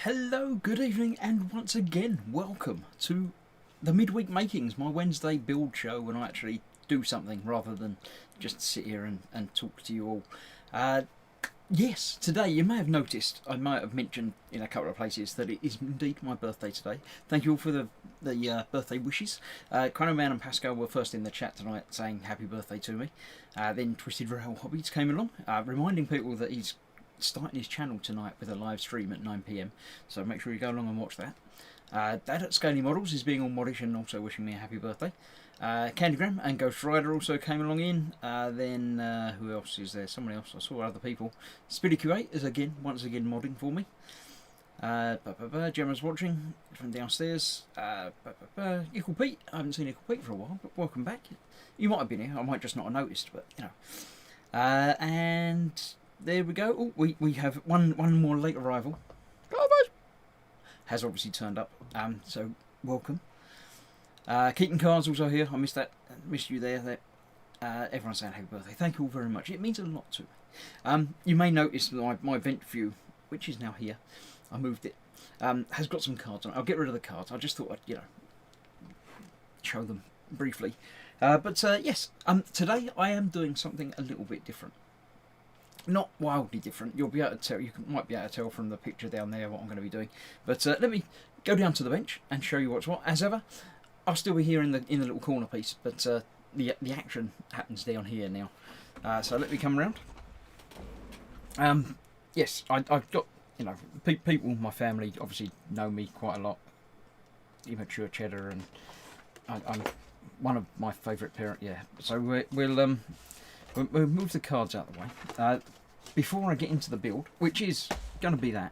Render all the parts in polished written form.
Hello, good evening, and once again, welcome to the Midweek Makings, my Wednesday build show when I actually do something rather than just sit here and talk to you all. Yes, today you may have noticed, I might have mentioned in a couple of places that it is indeed my birthday today. Thank you all for the birthday wishes. Chrono Man and Pascal were first in the chat tonight saying happy birthday to me. Then Twisted Rail Hobbies came along, reminding people that he's starting his channel tonight with a live stream at 9 PM, so make sure you go along and watch that. Dad at Scaly Models is being all modish and also wishing me a happy birthday. Candygram and Ghost Rider also came along in. Then who else is there? Someone else. I saw other people. Speedy Q8 is once again modding for me. Gemma's watching from downstairs. Ickle Pete. I haven't seen Ickle Pete for a while, but welcome back. You might have been here. I might just not have noticed, but you know. And there we go. Oh, we have one more late arrival. Has obviously turned up. So welcome. Keaton Carr's also here. I missed that. Missed you there. Everyone's saying happy birthday. Thank you all very much. It means a lot to me. You may notice that my vent view, which is now here, I moved it, has got some cards on it. I'll get rid of the cards. I just thought I'd, show them briefly. But yes, today I am doing something a little bit different. Not wildly different. You'll be able to tell. Might be able to tell from the picture down there what I'm going to be doing. But let me go down to the bench and show you what's what. As ever, I'll still be here in the little corner piece, but the action happens down here now. So let me come around. Yes, I've got people. My family obviously know me quite a lot. Immature Cheddar, and I'm one of my favourite parents. Yeah. So we'll move the cards out of the way. Before I get into the build, which is going to be that,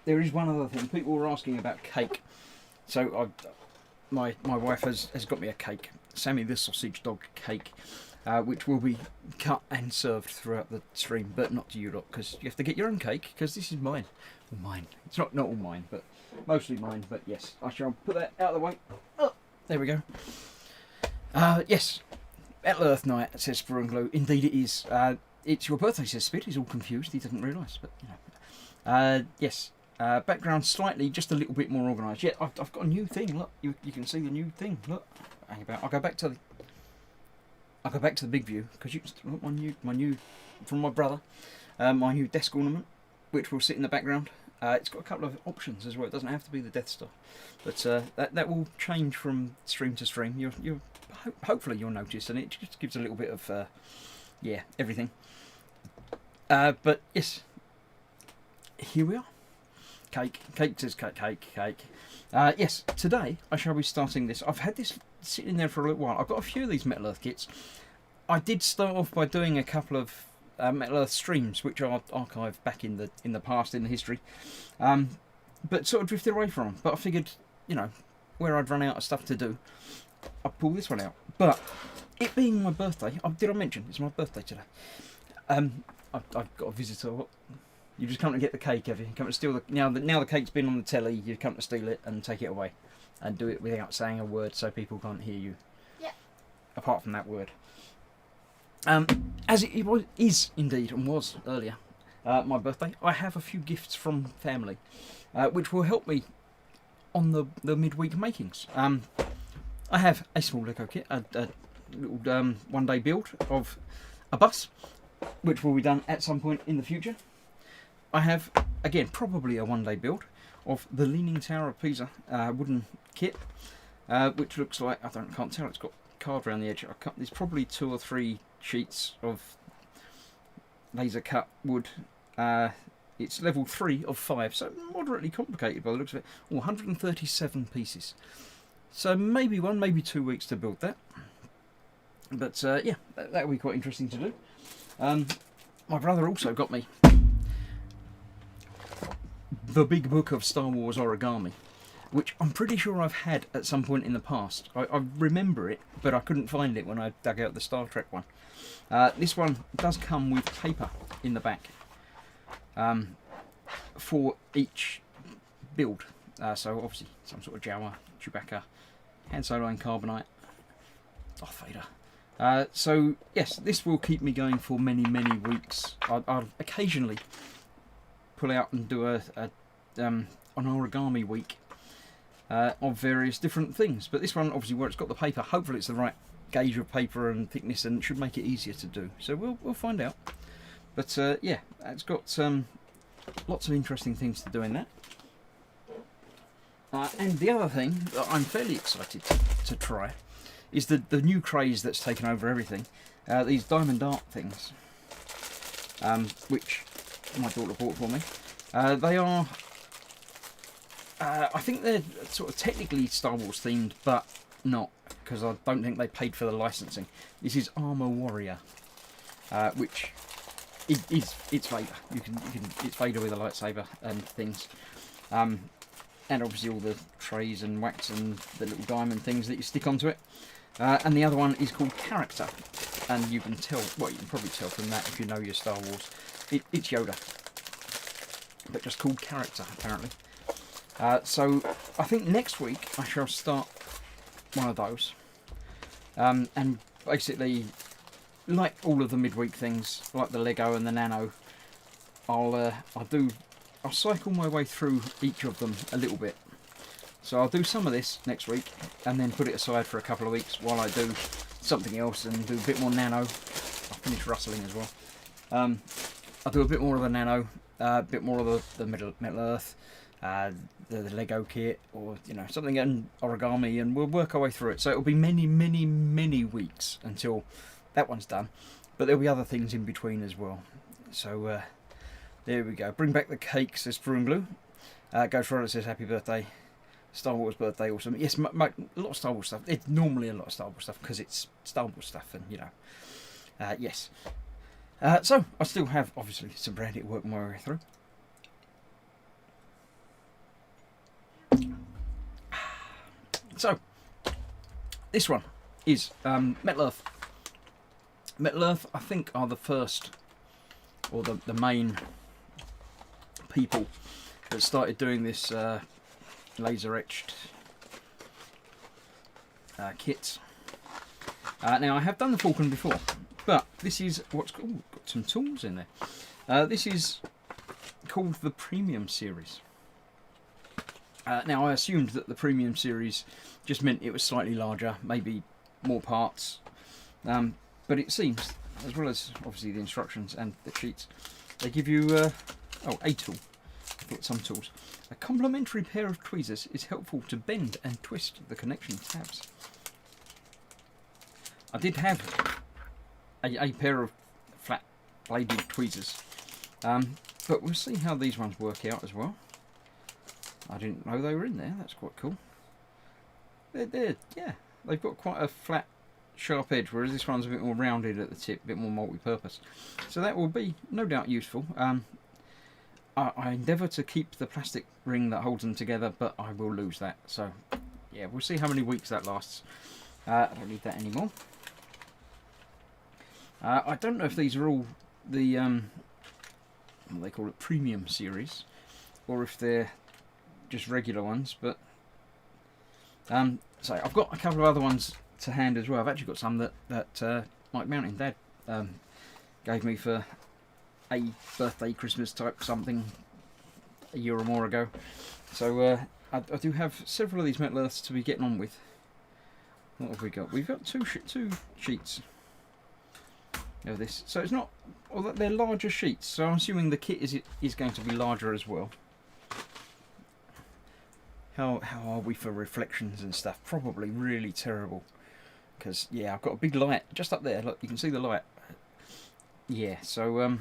there is one other thing. People were asking about cake. So my wife has got me a cake, Sammy the Sausage Dog cake, which will be cut and served throughout the stream, but not to you lot, because you have to get your own cake, because this is mine. Well, mine. It's not all mine, but mostly mine. But yes, I shall put that out of the way. Oh, there we go. Yes. At Earth Night, says Sprunglow. Indeed it is. It's your birthday, says Spit. He's all confused. He doesn't realise, but yes. Background slightly, just a little bit more organised. Yeah, I've got a new thing. Look, you can see the new thing. Look, hang about. I'll go back to the big view, because you look my new from my brother. My new desk ornament, which will sit in the background. It's got a couple of options as well. It doesn't have to be the Death Star, but that will change from stream to stream. You hopefully you'll notice, and it just gives a little bit of everything. But yes, here we are. Cake says cake. Yes, today I shall be starting this. I've had this sitting there for a little while. I've got a few of these Metal Earth kits. I did start off by doing a couple of Metal Earth streams, which are archived back in the past, in the history, but sort of drifted away from them. But I figured, where I'd run out of stuff to do, I'd pull this one out. But it being my birthday, did I mention it's my birthday today? I've got a visitor. You just come to get the cake, have you? Come to steal the now the cake's been on the telly. You come to steal it and take it away, and do it without saying a word, so people can't hear you. Yeah. Apart from that word. As it is indeed and was earlier, my birthday, I have a few gifts from family, which will help me on the midweek makings. I have a small Lego kit, a little one-day build of a bus, which will be done at some point in the future. I have, again, probably a one-day build of the Leaning Tower of Pisa wooden kit, which looks like, can't tell, it's got card around the edge. There's probably 2 or 3 sheets of laser cut wood. It's level 3 of 5, so moderately complicated by the looks of it. 137 pieces. So maybe 1, maybe 2 weeks to build that. But yeah, that will be quite interesting to do. My brother also got me the big book of Star Wars origami, which I'm pretty sure I've had at some point in the past. I remember it, but I couldn't find it when I dug out the Star Trek one. This one does come with paper in the back for each build. So obviously some sort of Jawa, Chewbacca, Han Solo and Carbonite, Darth Vader. So yes, this will keep me going for many weeks. I'll occasionally pull out and do a on origami week of various different things. But this one, obviously, where it's got the paper, hopefully it's the right gauge of paper and thickness, and it should make it easier to do. So we'll find out. But yeah, it's got lots of interesting things to do in that. And the other thing that I'm fairly excited to try is the new craze that's taken over everything. These diamond art things, which my daughter bought for me. They are, I think they're sort of technically Star Wars themed, but not, because I don't think they paid for the licensing. This is Armor Warrior, which it's Vader. It's Vader with a lightsaber and things. And obviously all the trays and wax and the little diamond things that you stick onto it. And the other one is called Character. And you can tell, well, you can probably tell from that if you know your Star Wars. It's Yoda. But just called Character, apparently. So I think next week I shall start one of those. And basically, like all of the midweek things, like the Lego and the Nano, I'll cycle my way through each of them a little bit. So I'll do some of this next week and then put it aside for a couple of weeks while I do something else and do a bit more Nano. I'll finish rustling as well. I'll do a bit more of the Nano, a bit more of the Metal Earth, the Lego kit, or something in origami, and we'll work our way through it. So it'll be many weeks until that one's done, but there'll be other things in between as well. So there we go. Bring back the cake, says Brew and Blue. Ghost Rider says happy birthday. Star Wars birthday, awesome. Yes, a lot of Star Wars stuff. It's normally a lot of Star Wars stuff because it's Star Wars stuff, and yes. So I still have obviously some brandy to work my way through. So this one is Metal Earth. Metal Earth, I think, are the first, or the main people that started doing this laser etched kits. Now I have done the Falcon before, but this is what's called, got some tools in there. This is called the Premium Series. Now I assumed that the Premium Series just meant it was slightly larger, maybe more parts, but it seems, as well as obviously the instructions and the sheets, they give you a tool. I've got some tools. A complementary pair of tweezers is helpful to bend and twist the connection tabs. I did have a pair of flat bladed tweezers, but we'll see how these ones work out as well. I didn't know they were in there. That's quite cool. Yeah, they've got quite a flat, sharp edge, whereas this one's a bit more rounded at the tip, a bit more multi-purpose. So that will be no doubt useful. I endeavour to keep the plastic ring that holds them together, but I will lose that. So yeah, we'll see how many weeks that lasts. I don't need that anymore. I don't know if these are all the what they call it, Premium Series, or if they're just regular ones, but so I've got a couple of other ones to hand as well. I've actually got some that Mike Mountain Dad gave me for a birthday, Christmas type something a year or more ago. So I do have several of these Metal Earths to be getting on with. What have we got? We've got two sheets of this. So it's not, well, they're larger sheets, so I'm assuming the kit is going to be larger as well. How are we for reflections and stuff? Probably really terrible, because yeah, I've got a big light just up there. Look, you can see the light. Yeah, so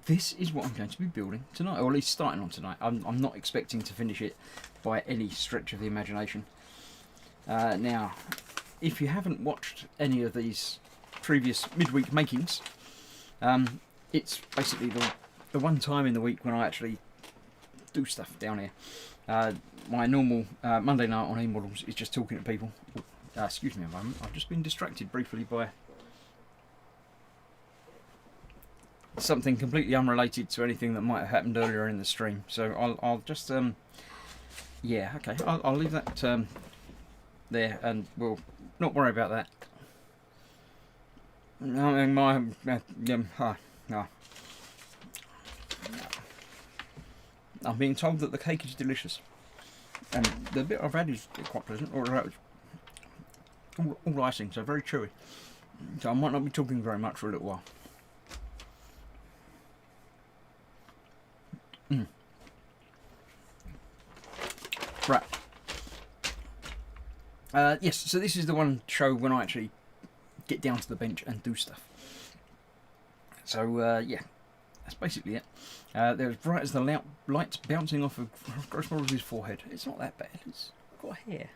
this is what I'm going to be building tonight, or at least starting on tonight. I'm not expecting to finish it by any stretch of the imagination. Now, if you haven't watched any of these previous midweek makings, it's basically the one time in the week when I actually do stuff down here. My normal Monday night on eModels is just talking to people. Excuse me a moment, I've just been distracted briefly by something completely unrelated to anything that might have happened earlier in the stream. So I'll just yeah, okay, I'll leave that there, and we'll not worry about that. I mean, I'm being told that the cake is delicious. And the bit I've had is quite pleasant, or all icing, so very chewy. So I might not be talking very much for a little while. Right. Yes, so this is the one show when I actually get down to the bench and do stuff. So, yeah, that's basically it. They're as bright as the lights bouncing off of Gross Morris's forehead. It's not that bad. It's got hair.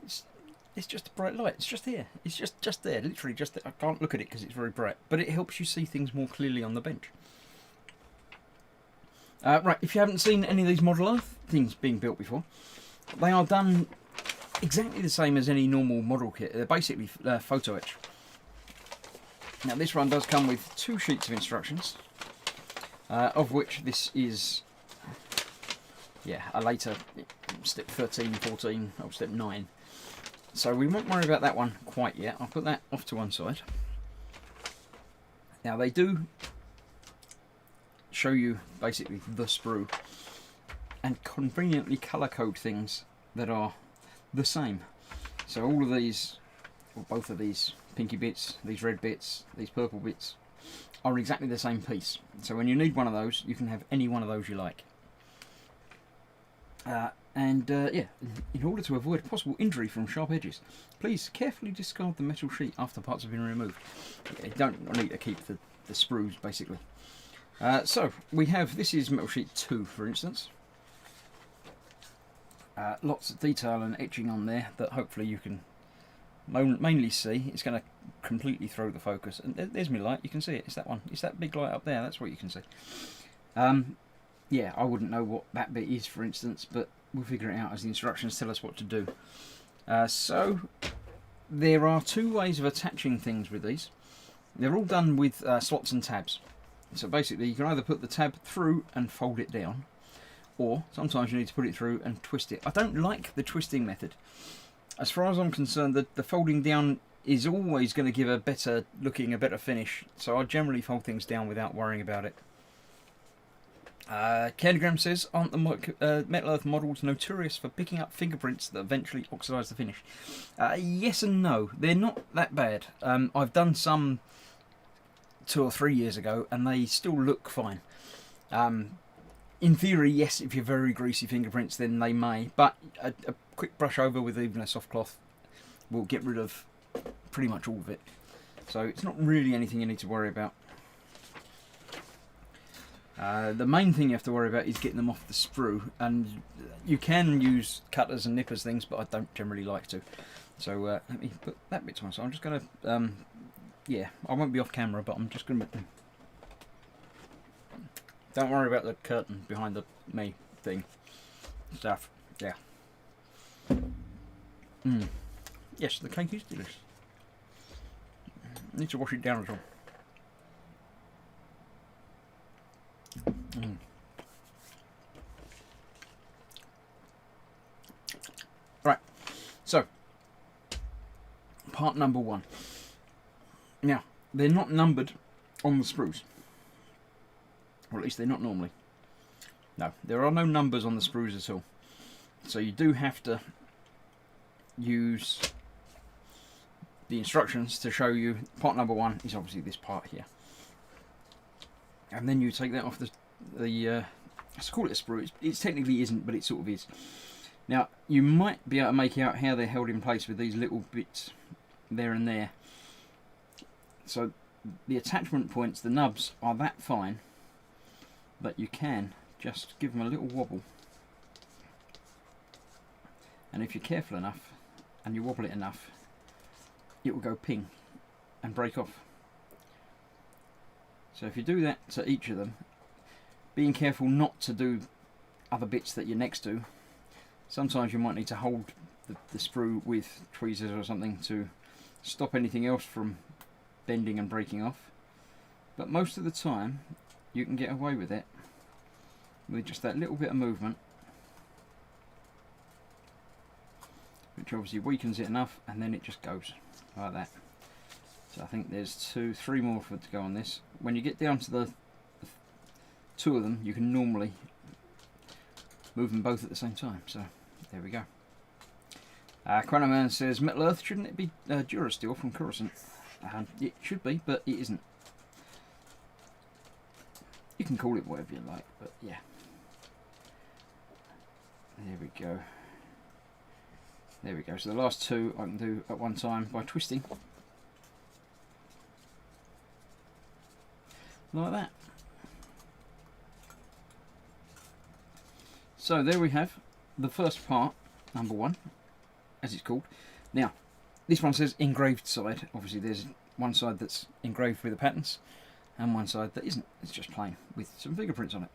It's just a bright light. It's just here. It's just there. Literally just there. I can't look at it because it's very bright. But it helps you see things more clearly on the bench. Right, if you haven't seen any of these Model Earth things being built before, they are done exactly the same as any normal model kit. They're basically photo etch. Now this one does come with 2 sheets of instructions, of which this is, yeah, a later step 13, 14, or step 9. So we won't worry about that one quite yet. I'll put that off to one side. Now they do show you basically the sprue and conveniently colour code things that are the same. So all of these, or both of these pinky bits, these red bits, these purple bits, are exactly the same piece. So when you need one of those, you can have any one of those you like. Yeah, in order to avoid possible injury from sharp edges, please carefully discard the metal sheet after parts have been removed. You don't need to keep the sprues, basically. So we have, this is metal sheet 2, for instance. Lots of detail and etching on there that hopefully you can mainly see. It's going to completely throw the focus. And there's my light, you can see it. It's that one. It's that big light up there, that's what you can see. Yeah, I wouldn't know what that bit is, for instance, but we'll figure it out as the instructions tell us what to do. So there are 2 ways of attaching things with these. They're all done with slots and tabs. So basically you can either put the tab through and fold it down, or sometimes you need to put it through and twist it. I don't like the twisting method. As far as I'm concerned, the folding down is always going to give a better looking, a better finish. So I generally fold things down without worrying about it. Candygram says, aren't the Metal Earth models notorious for picking up fingerprints that eventually oxidise the finish? Yes and no. They're not that bad. I've done some 2 or 3 years ago and they still look fine. In theory, yes, if you're very greasy fingerprints then they may, but a quick brush over with even a soft cloth will get rid of pretty much all of it. So it's not really anything you need to worry about. The main thing you have to worry about is getting them off the sprue, and you can use cutters and nippers things, but I don't generally like to. So let me put that bit to myself. I'm just going to, yeah, I won't be off camera, but I'm just going to... Don't worry about the curtain behind the me thing. Stuff, yeah. Yes, the cake is delicious. I need to wash it down as well. Right, so part number 1. Now, they're not numbered on the sprues, or at least they're not normally. No, there are no numbers on the sprues at all. So you do have to use the instructions to show you part number 1 is obviously this part here. And then you take that off the let's call it a sprue. It technically isn't, but it sort of is. Now, you might be able to make out how they're held in place with these little bits there and there. So the attachment points, the nubs, are that fine that you can just give them a little wobble. And if you're careful enough and you wobble it enough, it will go ping and break off. So if you do that to each of them, being careful not to do other bits that you're next to, sometimes you might need to hold the sprue with tweezers or something to stop anything else from bending and breaking off. But most of the time you can get away with it with just that little bit of movement, which obviously weakens it enough, and then it just goes like that. So I think there's 2, 3 more for it to go on this. When you get down to the 2 of them, you can normally move them both at the same time. So there we go. Quanaman says, Metal Earth, shouldn't it be Durasteel from Coruscant? It should be, but it isn't. You can call it whatever you like, but yeah. There we go. There we go. So the last two I can do at one time by twisting. Like that. So there we have the first part, number 1, as it's called. Now, this one says engraved side. Obviously there's one side that's engraved with the patterns and one side that isn't. It's just plain with some fingerprints on it.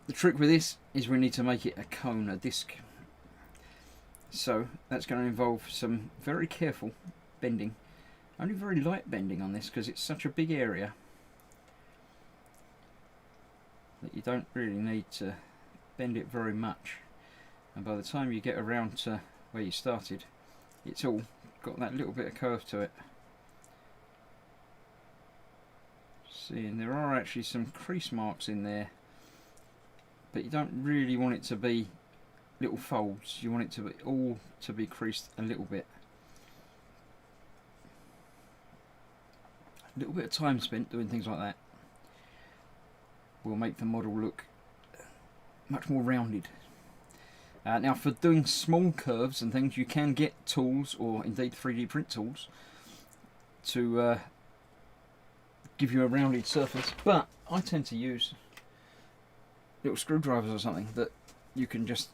The trick with this is we need to make it a cone, a disc. So that's going to involve some very careful bending. Only very light bending on this because it's such a big area that you don't really need to bend it very much. And by the time you get around to where you started, it's all got that little bit of curve to it. See, and there are actually some crease marks in there, but you don't really want it to be little folds. You want it to be all to be creased a little bit. A little bit of time spent doing things like that will make the model look much more rounded. Now for doing small curves and things, you can get tools, or indeed 3D print tools, to give you a rounded surface, but I tend to use little screwdrivers or something that you can just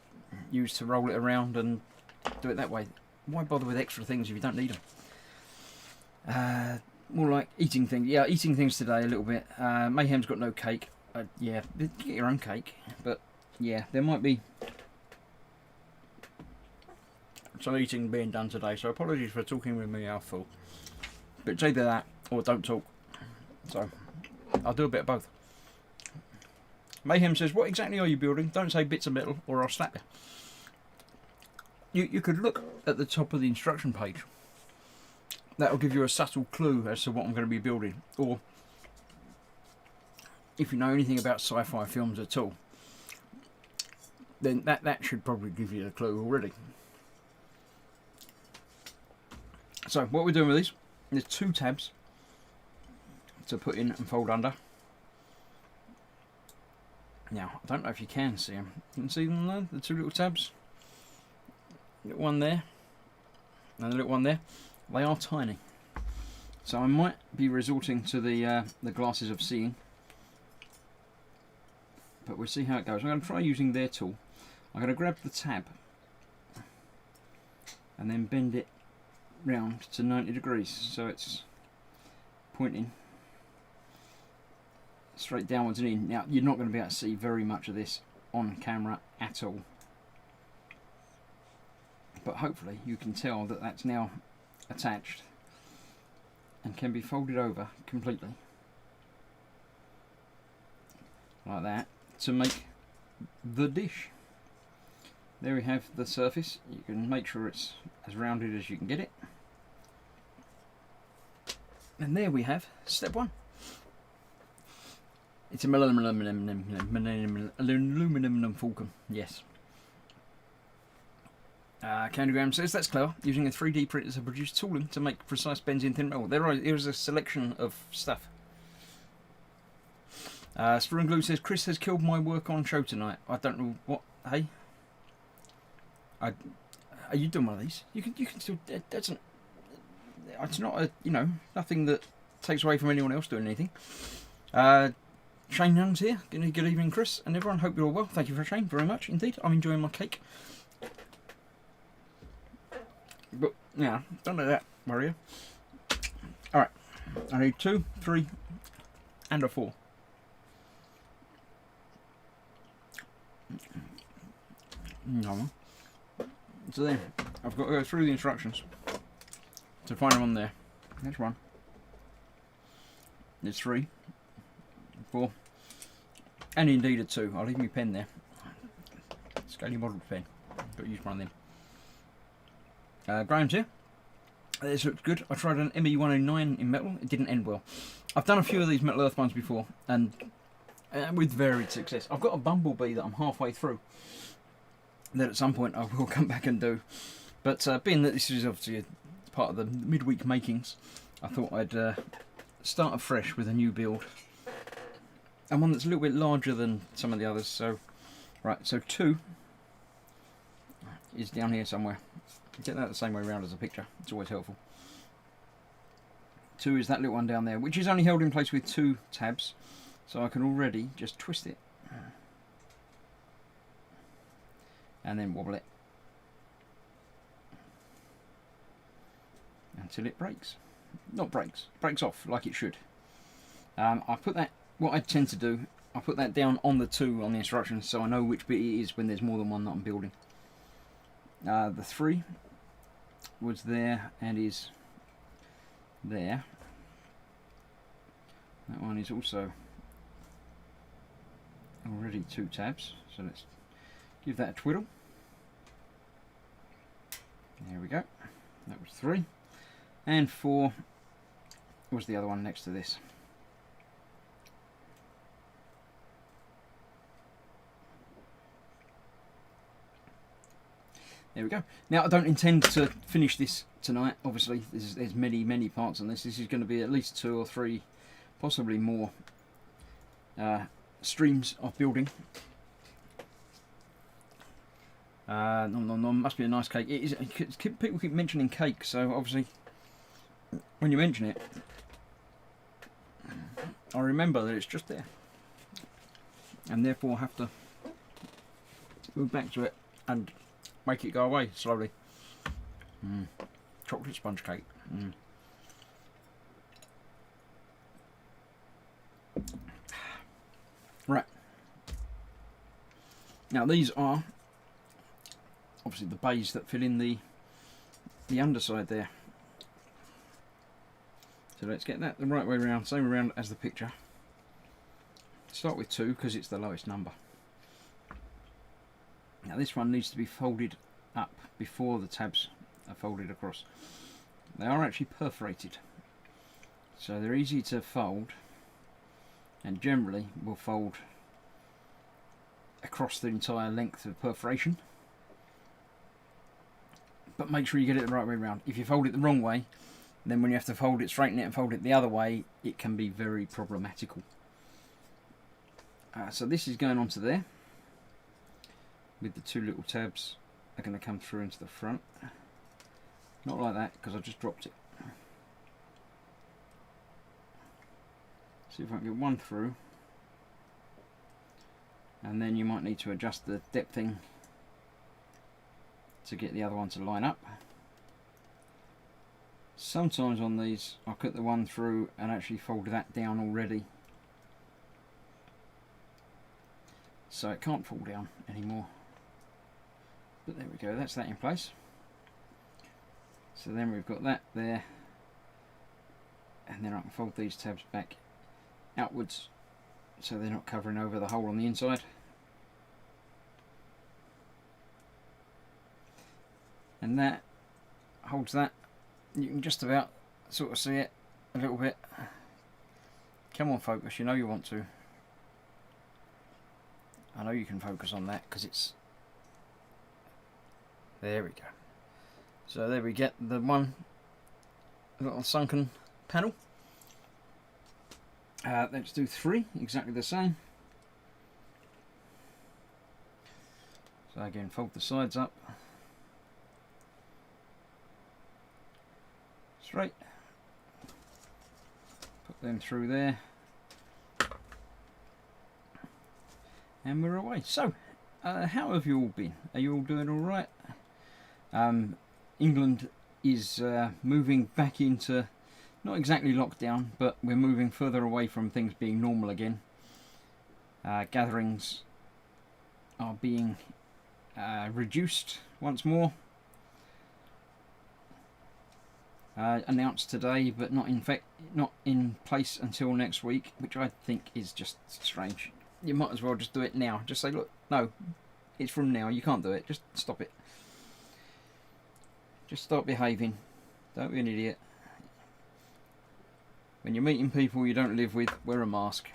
use to roll it around and do it that way. Why bother with extra things if you don't need them? More like eating things. Yeah, eating things today a little bit. Mayhem's got no cake. Yeah, get your own cake, but yeah, there might be some eating being done today, so apologies for talking with me mouth full. But it's either that or don't talk. So I'll do a bit of both. Mayhem says, what exactly are you building? Don't say bits of metal or I'll slap you. You could look at the top of the instruction page. That'll give you a subtle clue as to what I'm going to be building. Or if you know anything about sci-fi films at all, then that should probably give you a clue already. So what we're doing with these, there's 2 tabs to put in and fold under. Now, I don't know if you can see them. You can see them there, the 2 little tabs. Little one there, and the little one there. They are tiny. So I might be resorting to the glasses of seeing. But we'll see how it goes. I'm going to try using their tool. I'm going to grab the tab and then bend it round to 90 degrees so it's pointing straight downwards and in. Now you're not going to be able to see very much of this on camera at all, but hopefully you can tell that that's now attached and can be folded over completely like that to make the dish. There we have the surface. You can make sure it's as rounded as you can get it. And there we have step 1. It's a aluminum fulcrum, yes. Candygram says, that's clever, using a 3D printer to produce tooling to make precise bends in thin metal. There is a selection of stuff. Spring Glue says, Chris has killed my work on show tonight. I don't know what, hey? Are you doing one of these? You can still, it doesn't, it's not a, nothing that takes away from anyone else doing anything. Shane Young's here. Good evening, Chris and everyone. Hope you're all well. Thank you for Shane very much indeed. I'm enjoying my cake. But yeah, don't let that worry you. Alright, I need 2, 3 and a 4. No. So then, I've got to go through the instructions to find them on there. There's 1. There's 3, 4, and indeed a 2. I'll leave my pen there. Scaly modelled pen. Got to use one of them. Graham's here. This looks good. I tried an ME109 in metal. It didn't end well. I've done a few of these Metal Earth ones before, and with varied success. I've got a bumblebee that I'm halfway through that at some point I will come back and do. But being that this is obviously part of the midweek makings, I thought I'd start afresh with a new build. And one that's a little bit larger than some of the others. So, right, so 2 is down here somewhere. Get that the same way around as the picture. It's always helpful. 2 is that little one down there, which is only held in place with 2 tabs. So I can already just twist it. And then wobble it. Until it breaks. Not breaks. Breaks off like it should. I put that, what I tend to do, I put that down on the 2 on the instructions so I know which bit it is when there's more than one that I'm building. The 3 was there and is there. That one is also already 2 tabs, so let's give that a twiddle. There we go. That was 3. And 4 was the other one next to this. There we go. Now I don't intend to finish this tonight. Obviously, there's many parts on this. This is going to be at least 2 or 3, possibly more streams of building. Must be a nice cake. It is, people keep mentioning cake, so obviously when you mention it, I remember that it's just there, and therefore have to move back to it and make it go away slowly. Chocolate sponge cake. Right. Now these are obviously the bays that fill in the underside there. So let's get that the right way around, same around as the picture. Start with 2 because it's the lowest number. Now this one needs to be folded up before the tabs are folded across. They are actually perforated, so they're easy to fold, and generally will fold across the entire length of perforation. But make sure you get it the right way around. If you fold it the wrong way, then when you have to fold it, straighten it and fold it the other way, it can be very problematical. So this is going onto there, with the 2 little tabs are going to come through into the front. Not like that, because I just dropped it. See if I can get one through, and then you might need to adjust the depthing to get the other one to line up. Sometimes on these I'll cut the one through and actually fold that down already, so it can't fall down anymore. But there we go, that's that in place. So then we've got that there, and then I can fold these tabs back outwards so they're not covering over the hole on the inside. And that holds that. You can just about sort of see it a little bit. Come on, focus, you know you want to. I know you can focus on that because it's... There we go. So there we get the one little sunken panel. Let's do 3, exactly the same. So again, fold the sides up. Straight. Put them through there. And we're away. So, how have you all been? Are you all doing all right? England is moving back into, not exactly lockdown, but we're moving further away from things being normal again. Gatherings are being reduced once more. Announced today, but not in place until next week, which I think is just strange. You might as well just do it now. Just say, look, no, it's from now. You can't do it. Just stop it. Just start behaving. Don't be an idiot. When you're meeting people you don't live with, wear a mask.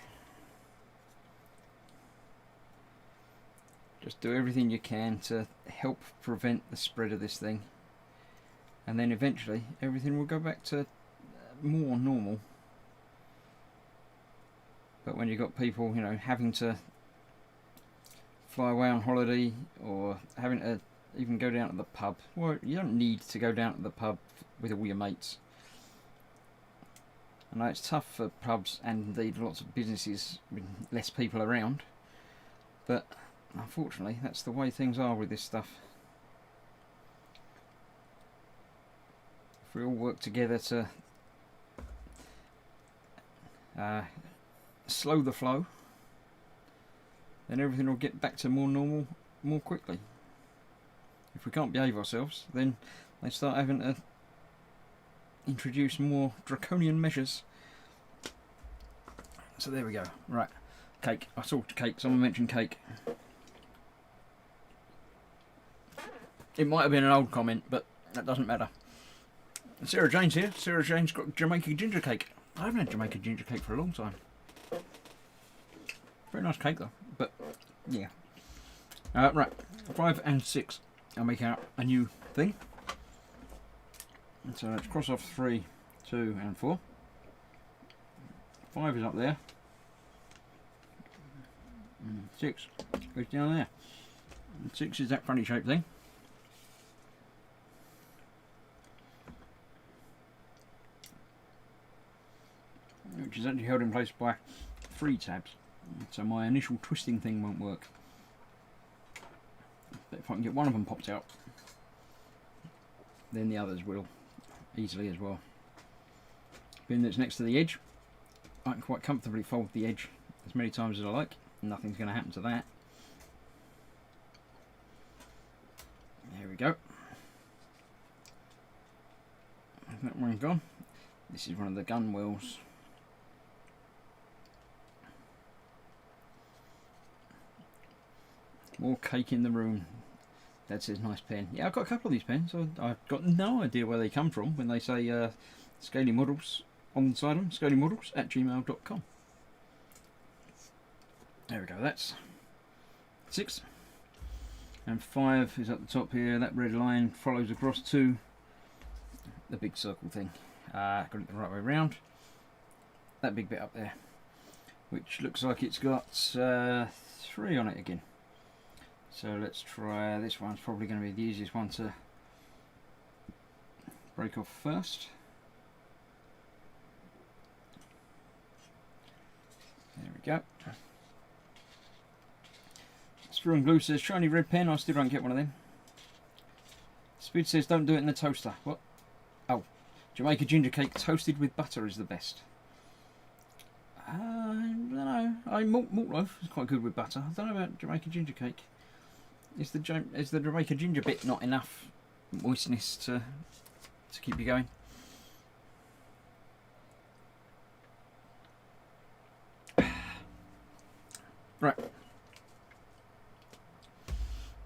Just do everything you can to help prevent the spread of this thing, and then eventually everything will go back to more normal. But when you've got people, you know, having to fly away on holiday, or having to even go down to the pub, well, you don't need to go down to the pub with all your mates. I know it's tough for pubs and indeed lots of businesses with less people around, but unfortunately that's the way things are with this stuff. If we all work together to slow the flow, then everything will get back to more normal more quickly. If we can't behave ourselves, then they start having to introduce more draconian measures. So there we go. Right, cake. I saw cake. Someone mentioned cake. It might have been an old comment, but that doesn't matter. Sarah Jane's here. Sarah Jane's got Jamaica ginger cake. I haven't had Jamaica ginger cake for a long time. Very nice cake though. But yeah. Right, 5 and 6. I'll make out a new thing. So let's cross off 3, 2 and 4. 5 is up there. 6 goes down there. And 6 is that funny shaped thing. Which is actually held in place by 3 tabs. So my initial twisting thing won't work. But if I can get one of them popped out, then the others will easily as well. Being that it's next to the edge, I can quite comfortably fold the edge as many times as I like. Nothing's going to happen to that. There we go. That one's gone. This is one of the gun wheels. More cake in the room. That's his nice pen. Yeah, I've got a couple of these pens. I've got no idea where they come from when they say Scaly Models on the side of them. ScalyModels@gmail.com. There we go. That's 6. And 5 is at the top here. That red line follows across to the big circle thing. Got it the right way around. That big bit up there, which looks like it's got 3 on it again. So let's try, this one's probably going to be the easiest one to break off first. There we go. Screw and glue says, shiny red pen, I still don't get one of them. Speed says, don't do it in the toaster. What? Oh, Jamaica ginger cake toasted with butter is the best. I don't know. Malt loaf is quite good with butter. I don't know about Jamaica ginger cake. Is the Jamaica ginger bit not enough moistness to keep you going? Right.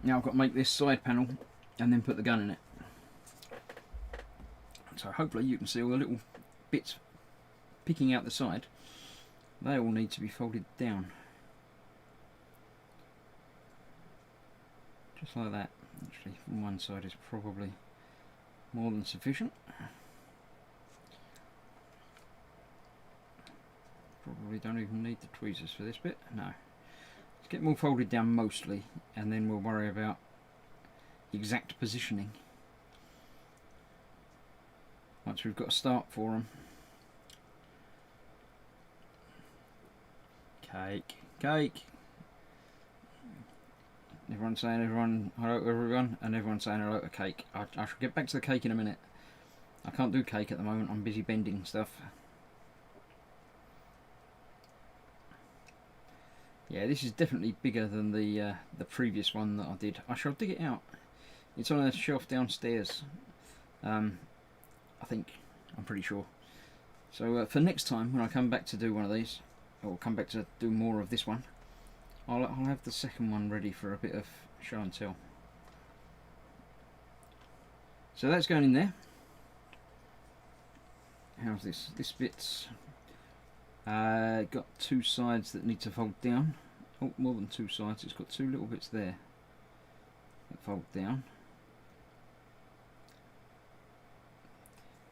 Now I've got to make this side panel and then put the gun in it. So hopefully you can see all the little bits picking out the side. They all need to be folded down. Just like that. Actually, from one side is probably more than sufficient. Probably don't even need the tweezers for this bit. No. Let's get them all folded down mostly, and then we'll worry about exact positioning once we've got a start for them. Cake, cake. Everyone's saying hello to everyone, and everyone's saying hello to cake. I shall get back to the cake in a minute. I can't do cake at the moment, I'm busy bending stuff. Yeah, this is definitely bigger than the previous one that I did. I shall dig it out. It's on a shelf downstairs. I think, I'm pretty sure. So for next time, when I come back to do one of these, or come back to do more of this one, I'll have the second one ready for a bit of show and tell. So that's going in there. How's this? This bit's got 2 sides that need to fold down. Oh, more than 2 sides. It's got 2 little bits there. fold down.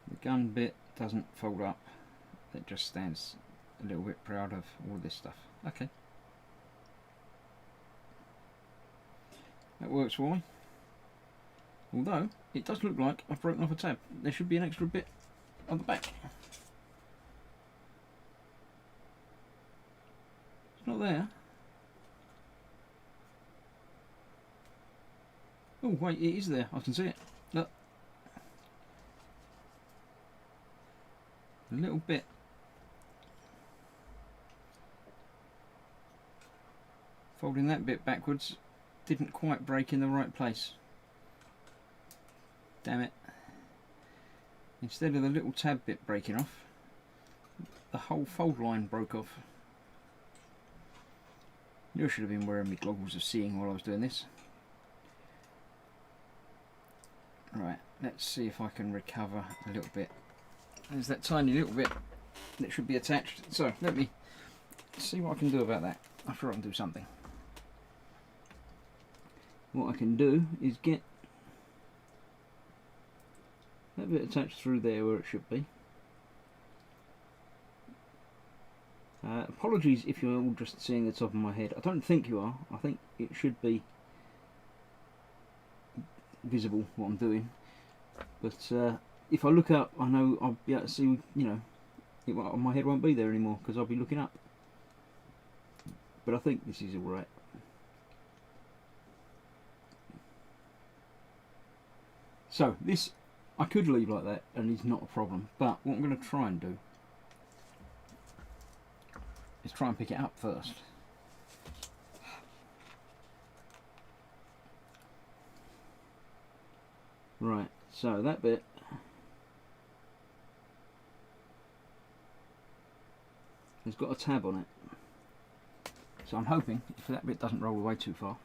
The gun bit doesn't fold up, it just stands a little bit proud of all this stuff. Okay. That works for me. Although, it does look like I've broken off a tab. There should be an extra bit on the back. It's not there. Oh wait, it is there. I can see it. Look. A little bit. Folding that bit backwards didn't quite break in the right place. Damn it. Instead of the little tab bit breaking off, the whole fold line broke off. Knew I should have been wearing my goggles of seeing while I was doing this. Right, let's see if I can recover a little bit. There's that tiny little bit that should be attached. So let me see what I can do about that. I'm sure I can do something. What I can do is get that bit attached through there where it should be. Apologies if you're all just seeing the top of my head. I don't think you are. I think it should be visible what I'm doing. But if I look up, I know I'll be able to see, you know, my head won't be there anymore because I'll be looking up. But I think this is alright. So this I could leave like that and it's not a problem, but what I'm going to try and do is try and pick it up first. Right, so that bit has got a tab on it, so I'm hoping if that bit doesn't roll away too far,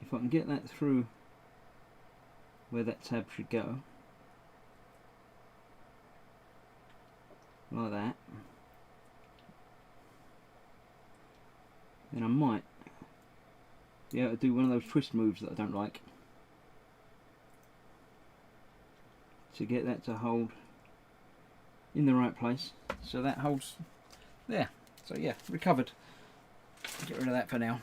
if I can get that through where that tab should go, like that, then I might be able to do one of those twist moves that I don't like, to get that to hold in the right place, so that holds there. So yeah, recovered. Get rid of that for now.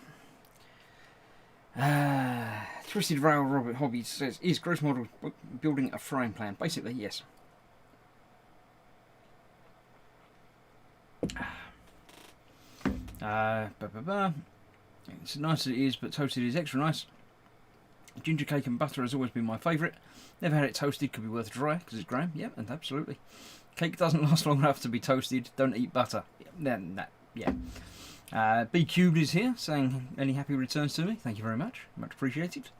Twisted Rail Robert Hobbies says, is Gross Model building a frying pan? Basically, yes. It's nice as it is, but toasted is extra nice. Ginger cake and butter has always been my favourite. Never had it toasted, could be worth a try because it's Graham. Yeah, and absolutely. Cake doesn't last long enough to be toasted. Don't eat butter. Yeah. B Cubed is here saying, any happy returns to me? Thank you very much. Much appreciated.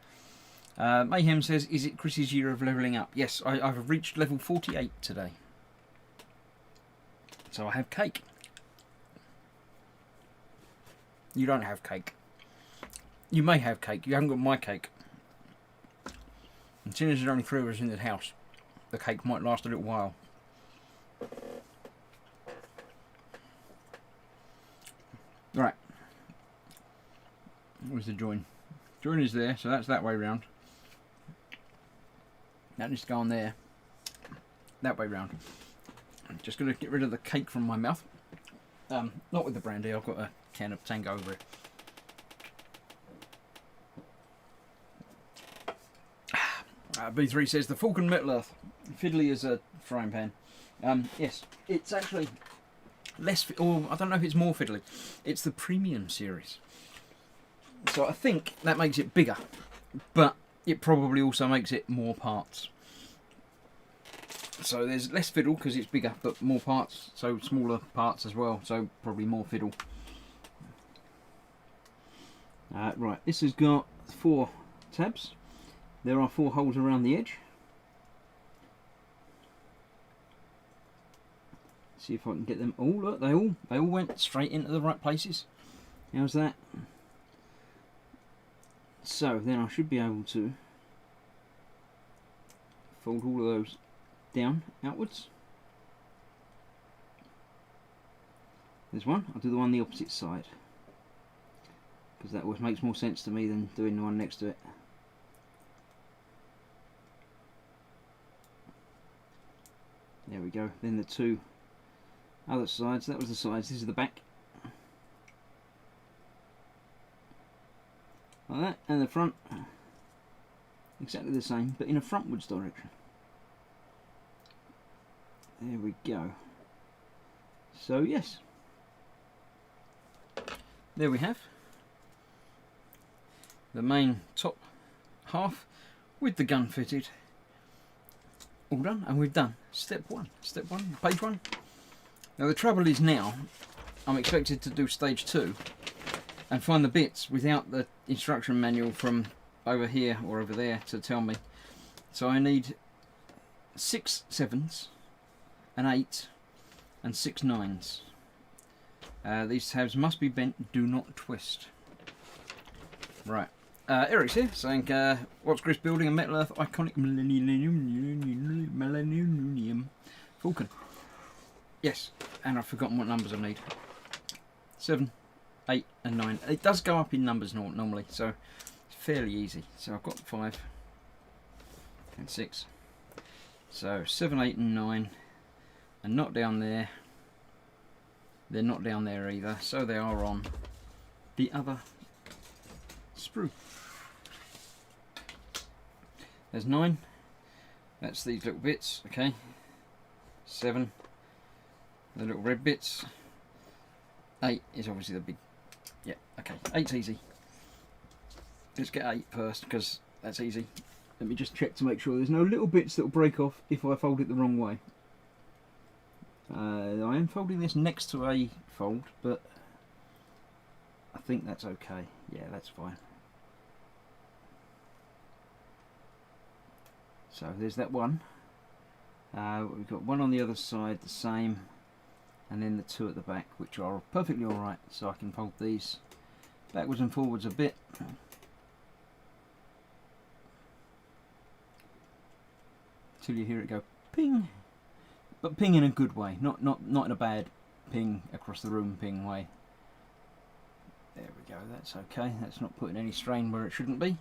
Mayhem says, is it Chris's year of levelling up? Yes, I've reached level 48 today. So I have cake. You don't have cake. You may have cake. You haven't got my cake. As soon as there's only 3 of us in the house, the cake might last a little while. Right. Where's the join? Join is there, so that's that way round. That needs to go on there. That way round. I'm just going to get rid of the cake from my mouth. Not with the brandy, I've got a can of Tango over it. B3 says, the Falcon Metal Earth. Fiddly as a frying pan. Yes, it's actually less, or I don't know if it's more fiddly. It's the premium series. So I think that makes it bigger, but it probably also makes it more parts. So there's less fiddle because it's bigger, but more parts, so smaller parts as well, so probably more fiddle. Right, this has got 4 tabs. There are 4 holes around the edge. See if I can get them. Oh look, they all went straight into the right places. How's that? So then I should be able to fold all of those down outwards. There's one. I'll do the one on the opposite side. because that always makes more sense to me than doing the one next to it. There we go. Then the two other sides. That was the sides. This is the back. Like that. And the front. Exactly the same, but in a frontwards direction. There we go. So yes. There we have the main top half with the gun fitted. All done, and we've done step one, page one. Now the trouble is now I'm expected to do stage 2 and find the bits without the instruction manual from over here or over there to tell me. So I need 6 7s, an 8 and 6 9s. These tabs must be bent, do not twist. Right. Eric's here saying, what's Chris building? A Metal Earth iconic Millennium Falcon. Yes, and I've forgotten what numbers I need. 7, 8 and 9. It does go up in numbers normally, so it's fairly easy. So I've got 5 and 6. So 7, 8 and 9, and not down there. They're not down there either, so they are on the other sprue. There's 9. That's these little bits, okay. 7, the little red bits. 8 is obviously the big, yeah, okay. 8's easy. Let's get 8 first, because that's easy. Let me just check to make sure there's no little bits that will break off if I fold it the wrong way. I am folding this next to a fold, but I think that's okay. Yeah, that's fine. So there's that one. We've got one on the other side, the same, and then the 2 at the back, which are perfectly alright. So I can fold these backwards and forwards a bit. Till you hear it go ping. But ping in a good way, not in a bad ping across the room ping way. There we go, that's okay. That's not putting any strain where it shouldn't be.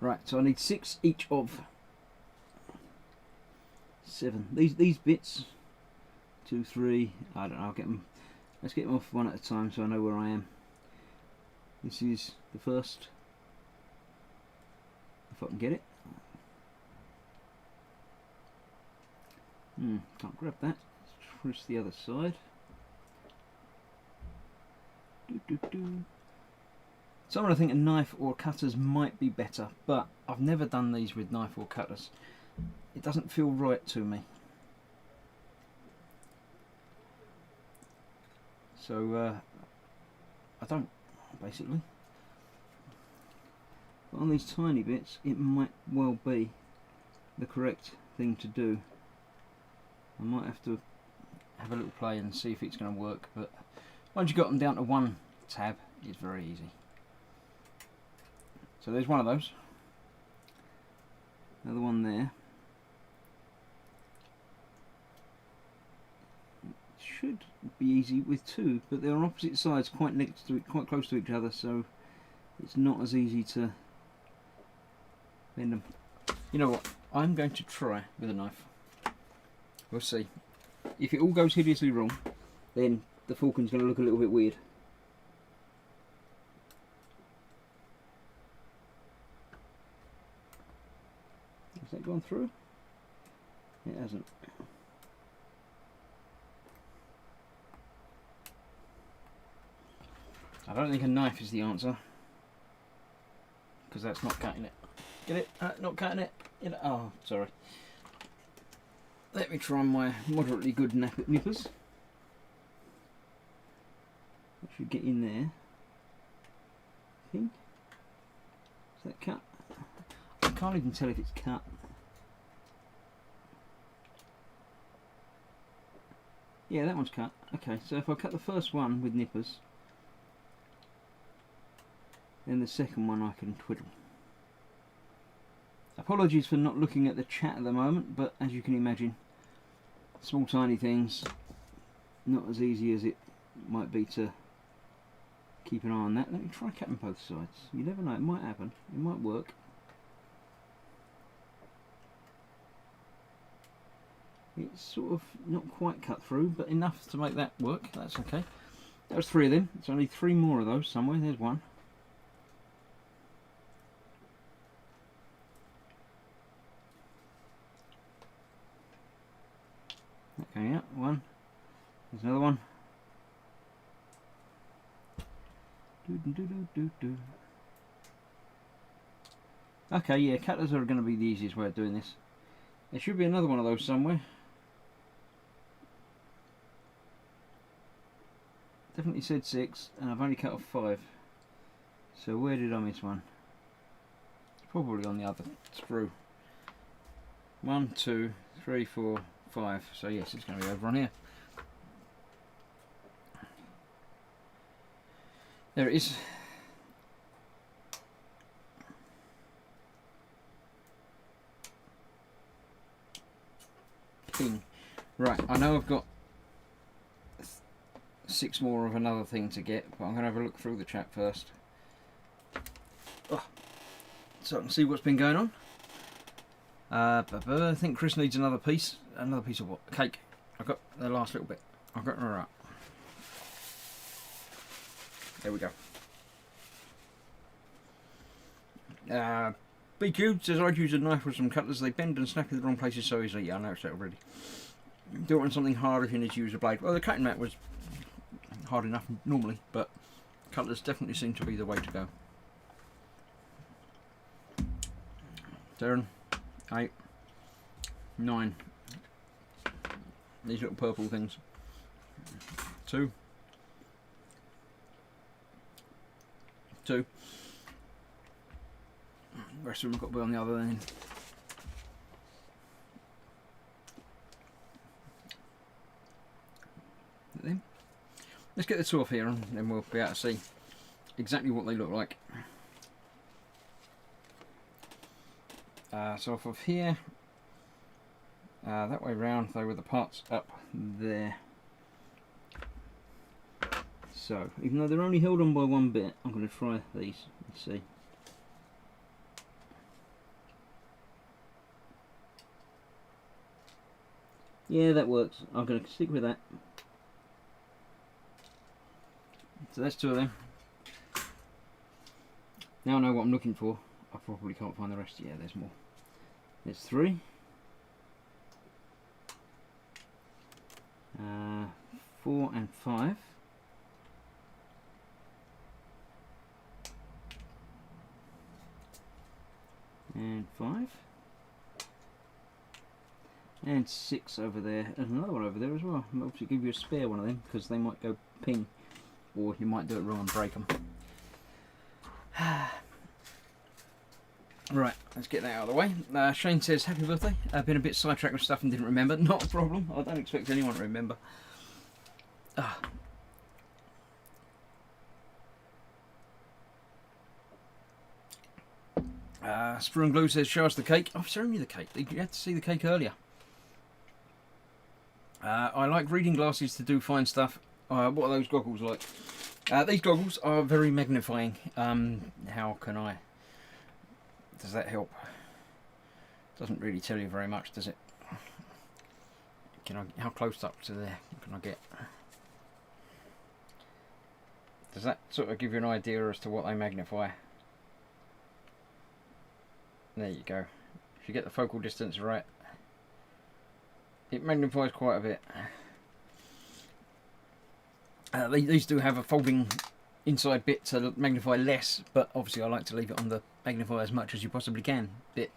Right, so I need 6 each of 7. These bits, 2, 3, I don't know, I'll get them. Let's get them off one at a time so I know where I am. This is the first, if I can get it. Can't grab that. Let's twist the other side. Someone I think a knife or cutters might be better, but I've never done these with knife or cutters. It doesn't feel right to me. So I don't, basically. But on these tiny bits, it might well be the correct thing to do. I might have to have a little play and see if it's going to work, but once you've got them down to one tab, it's very easy. So there's one of those. Another one there. It should be easy with 2, but they're on opposite sides, quite next to it, quite close to each other, so it's not as easy to bend them. You know what? I'm going to try with a knife. We'll see. If it all goes hideously wrong, then the falcon's going to look a little bit weird. Has that gone through? It hasn't. I don't think a knife is the answer, because that's not cutting it. Get it? Not cutting it? Oh, sorry. Let me try my moderately good nippers. That should get in there. I think. Is that cut? I can't even tell if it's cut. Yeah, that one's cut. Okay, so if I cut the first one with nippers, then the second one I can twiddle. Apologies for not looking at the chat at the moment, but as you can imagine, small tiny things, not as easy as it might be to keep an eye on that. Let me try cutting both sides. You never know, it might happen. It might work. It's sort of not quite cut through, but enough to make that work. That's okay. That was 3 of them. There's only 3 more of those somewhere. There's one. Okay, yeah, one. There's another one. Okay, yeah, cutters are going to be the easiest way of doing this. There should be another one of those somewhere. Definitely said 6, and I've only cut off 5. So where did I miss one? Probably on the other screw. 1, 2, 3, 4, 5. So yes, it's going to be over on here. There it is. Ping. Right, I know I've got 6 more of another thing to get, but I'm going to have a look through the chat first. Oh, so I can see what's been going on. I think Chris needs another piece. Another piece of what? Cake. I've got the last little bit. I've got her up. There we go. BQ says, I'd use a knife with some cutters. They bend and snap in the wrong places so easily. Yeah, I noticed that already. Don't want something hard if you need to use a blade. Well, the cutting mat was hard enough normally, but cutters definitely seem to be the way to go. 7, 8, 9. These little purple things. 2. 2. The rest of them got to be on the other end. Let's get the 2 off here and then we'll be able to see exactly what they look like. So off of here, that way round, they were the parts up there. So, even though they're only held on by 1 bit, I'm going to try these and see. Yeah, that works. I'm going to stick with that. So that's 2 of them. Now I know what I'm looking for. I probably can't find the rest. Yeah, there's more. There's 3. 4 and 5. And 5. And 6 over there. There's another one over there as well. I'll obviously give you a spare one of them because they might go ping. Or you might do it wrong and break them. Right, let's get that out of the way. Shane says, happy birthday. I've been a bit sidetracked with stuff and didn't remember. Not a problem. I don't expect anyone to remember. Sprue and Glue says, show us the cake. I've shown you the cake. You had to see the cake earlier. I like reading glasses to do fine stuff. What are those goggles like? These goggles are very magnifying. How can I... Does that help? Doesn't really tell you very much, does it? Can I? How close up to there can I get? Does that sort of give you an idea as to what they magnify? There you go. If you get the focal distance right, it magnifies quite a bit. These do have a folding inside bit to magnify less, but obviously I like to leave it on the magnify as much as you possibly can bit.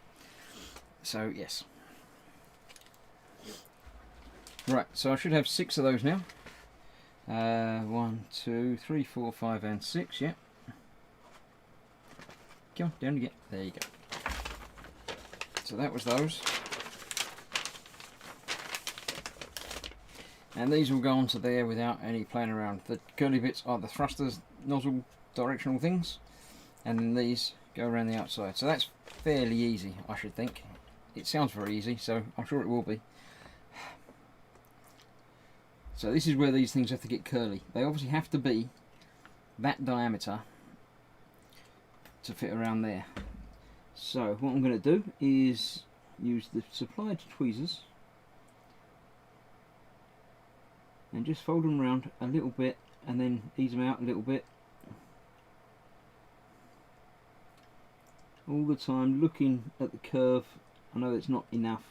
So yes. Right, so I should have 6 of those now. 1, 2, 3, 4, 5 and 6, yeah. Come on, down again. There you go. So that was those. And these will go onto there without any playing around. The curly bits are the thrusters, nozzle, directional things. And then these go around the outside. So that's fairly easy, I should think. It sounds very easy, so I'm sure it will be. So this is where these things have to get curly. They obviously have to be that diameter to fit around there. So what I'm going to do is use the supplied tweezers and just fold them around a little bit and then ease them out a little bit, all the time looking at the curve. I know it's not enough,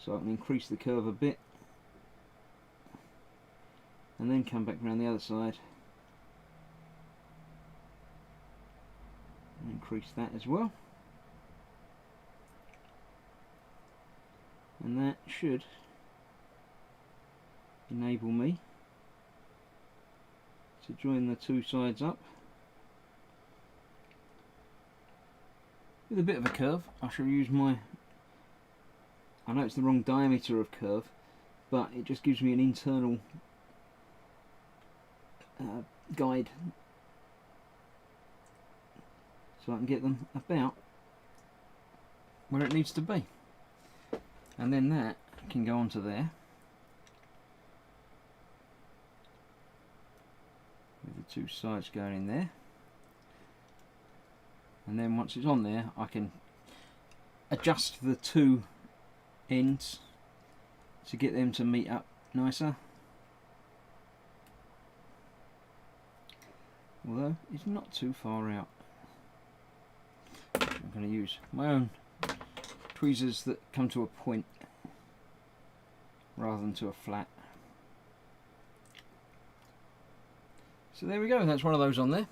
so I can increase the curve a bit and then come back around the other side and increase that as well, and that should enable me to join the two sides up with a bit of a curve. I shall use my, I know it's the wrong diameter of curve, but it just gives me an internal guide so I can get them about where it needs to be, and then that can go onto there with the two sides going in there, and then once it's on there I can adjust the two ends to get them to meet up nicer, although it's not too far out. I'm going to use my own tweezers that come to a point rather than to a flat. So there we go, that's one of those on there.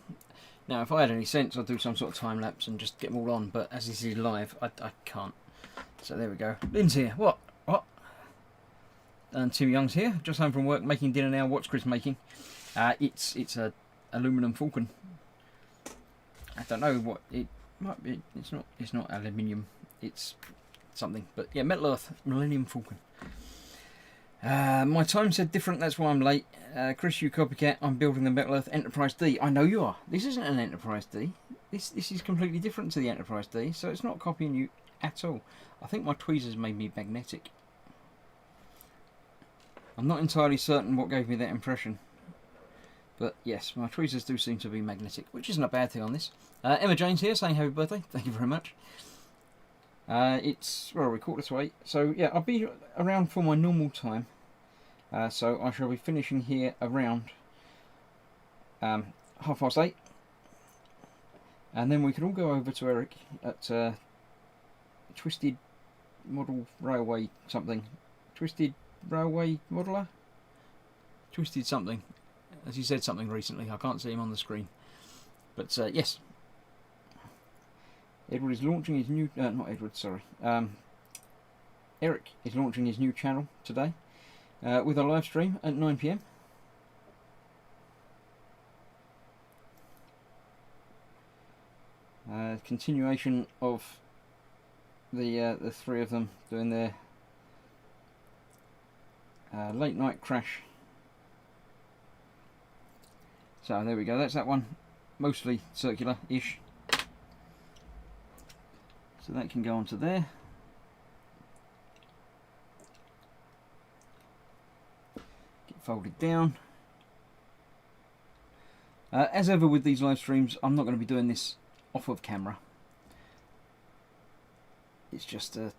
Now if I had any sense I'd do some sort of time lapse and just get them all on, but as this is live I can't. So there we go. Lynn's here. What? And Tim Young's here, just home from work, making dinner now. What's Chris making? It's a aluminium falcon. I don't know what it might be. It's not aluminium. It's something. But yeah, Metal Earth Millennium Falcon. My time said different. That's why I'm late. Chris, you copycat. I'm building the Metal Earth Enterprise D. I know you are. This isn't an Enterprise D. This is completely different to the Enterprise D. So it's not copying you at all. I think my tweezers made me magnetic. I'm not entirely certain what gave me that impression. But yes, my tweezers do seem to be magnetic, which isn't a bad thing on this. Emma Jane's here saying happy birthday. Thank you very much. It's, where are we, 7:45. So yeah, I'll be around for my normal time. So I shall be finishing here around 8:30. And then we can all go over to Eric at Twisted Model Railway something. Twisted Railway Modeller? Twisted something. As he said something recently, I can't see him on the screen. But yes, Edward is launching his new, not Edward, sorry. Eric is launching his new channel today with a live stream at 9 PM. Continuation of the three of them doing their late night crash. So there we go, that's that one, mostly circular-ish. So that can go onto there. Get folded down. As ever with these live streams, I'm not going to be doing this off of camera. It's just oh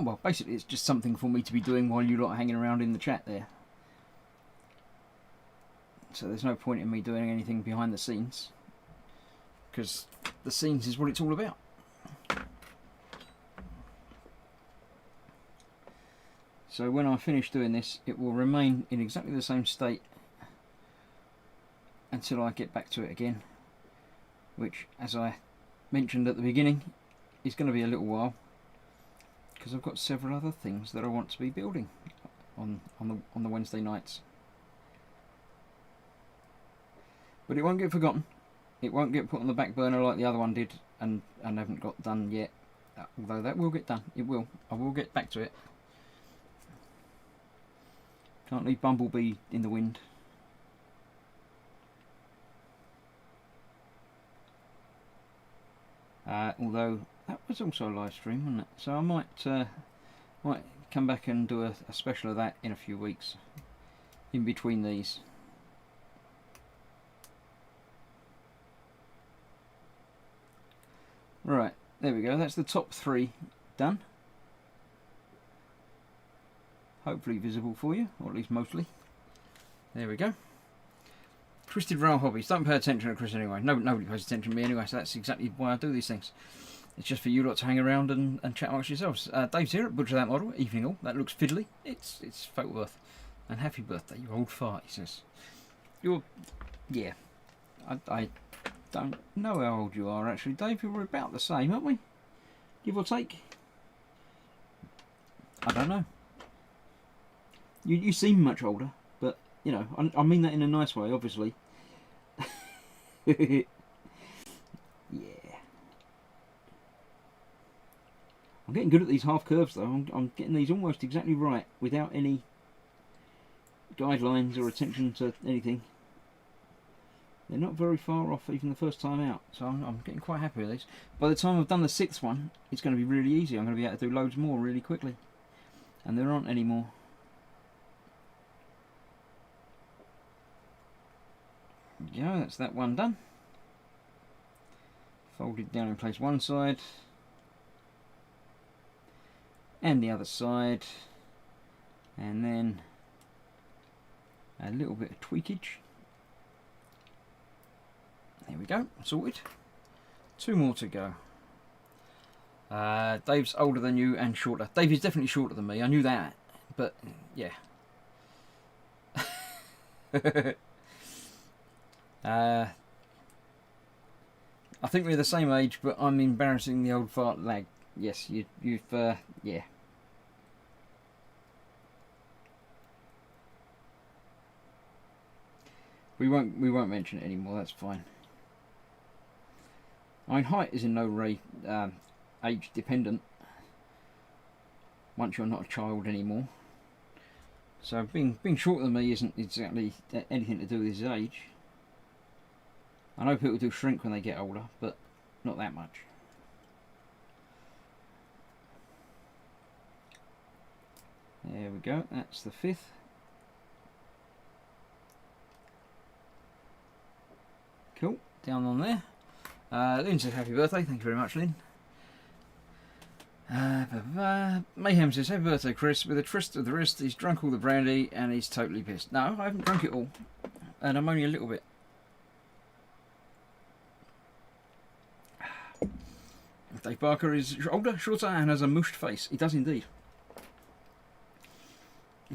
well, basically it's just something for me to be doing while you lot are hanging around in the chat there. So there's no point in me doing anything behind the scenes, because the scenes is what it's all about. So when I finish doing this, it will remain in exactly the same state until I get back to it again, which, as I mentioned at the beginning, is going to be a little while, because I've got several other things that I want to be building on the Wednesday nights. But it won't get forgotten. It won't get put on the back burner like the other one did and haven't got done yet. Although that will get done. It will. I will get back to it. Can't leave Bumblebee in the wind. Although that was also a live stream, wasn't it? So I might come back and do a special of that in a few weeks. in between these. Right, there we go. That's the top 3 done. Hopefully visible for you, or at least mostly. There we go. Twisted Rail Hobbies. Don't pay attention to Chris anyway. Nobody pays attention to me anyway, so that's exactly why I do these things. It's just for you lot to hang around and chat amongst yourselves. Dave's here at Butcher That Model. Evening all. That looks fiddly. It's folk worth. And happy birthday, you old fart, he says. You're... yeah. I don't know how old you are, actually, Dave. We're about the same, aren't we? Give or take. I don't know. You seem much older, but, you know, I mean that in a nice way, obviously. Yeah. I'm getting good at these half curves, though. I'm getting these almost exactly right, without any guidelines or attention to anything. They're not very far off even the first time out, so I'm getting quite happy with these. By the time I've done the 6th one, it's going to be really easy. I'm going to be able to do loads more really quickly. And there aren't any more. Yeah, that's that one done. Fold it down in place one side. And the other side. And then a little bit of tweakage. There we go, sorted. 2 more to go. Dave's older than you and shorter. Dave is definitely shorter than me, I knew that. But, yeah. I think we're the same age, but I'm embarrassing the old fart lag. Yes, you've yeah. We won't mention it anymore, that's fine. I mean, height is in no way age dependent once you're not a child anymore. So being shorter than me isn't exactly anything to do with his age. I know people do shrink when they get older, but not that much. There we go, that's the 5th. Cool, down on there. Lynn says happy birthday, thank you very much, Lynn. Mayhem says happy birthday, Chris. With a twist of the wrist, he's drunk all the brandy and he's totally pissed. No, I haven't drunk it all, and I'm only a little bit. Dave Barker is older, shorter, and has a mushed face. He does indeed.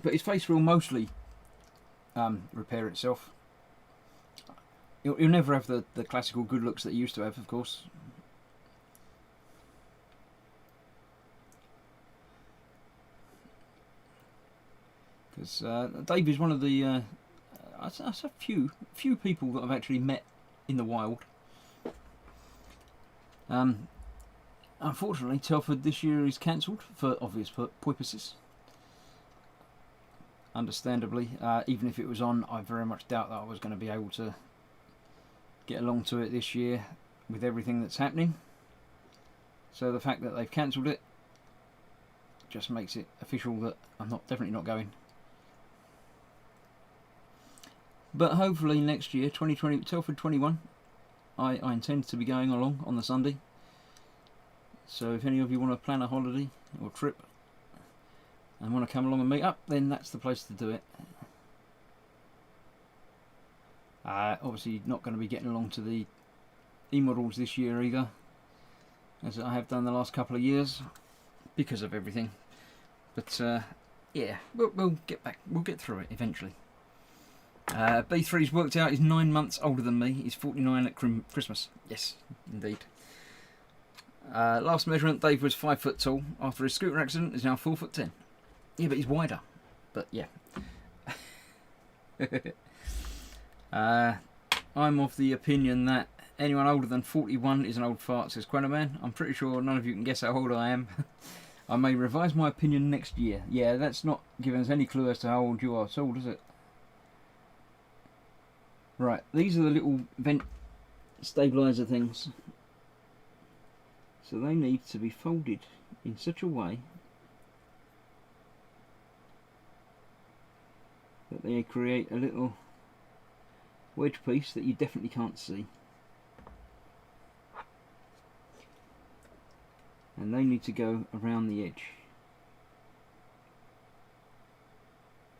But his face will mostly repair itself. He'll never have the classical good looks that he used to have, of course. Because Dave is one of the a few people that I've actually met in the wild. Unfortunately, Telford this year is cancelled for obvious purposes. Understandably, even if it was on, I very much doubt that I was going to be able to get along to it this year with everything that's happening. So the fact that they've cancelled it just makes it official that I'm definitely not going. But hopefully next year, 2020, Telford 21, I intend to be going along on the Sunday. So if any of you want to plan a holiday or trip and want to come along and meet up, then that's the place to do it. Obviously not going to be getting along to the e-models this year either, as I have done the last couple of years because of everything. But yeah, we'll get back. We'll get through it eventually. B3's worked out. He's 9 months older than me. He's 49 at Christmas. Yes, indeed. Last measurement, Dave was 5 foot tall. After his scooter accident, is now 4'10". Yeah, but he's wider. But yeah. I'm of the opinion that anyone older than 41 is an old fart, says Quennerman. I'm pretty sure none of you can guess how old I am. I may revise my opinion next year. Yeah, that's not giving us any clue as to how old you are at all, does it? Right, these are the little vent stabiliser things. So they need to be folded in such a way that they create a little wedge piece that you definitely can't see. And they need to go around the edge.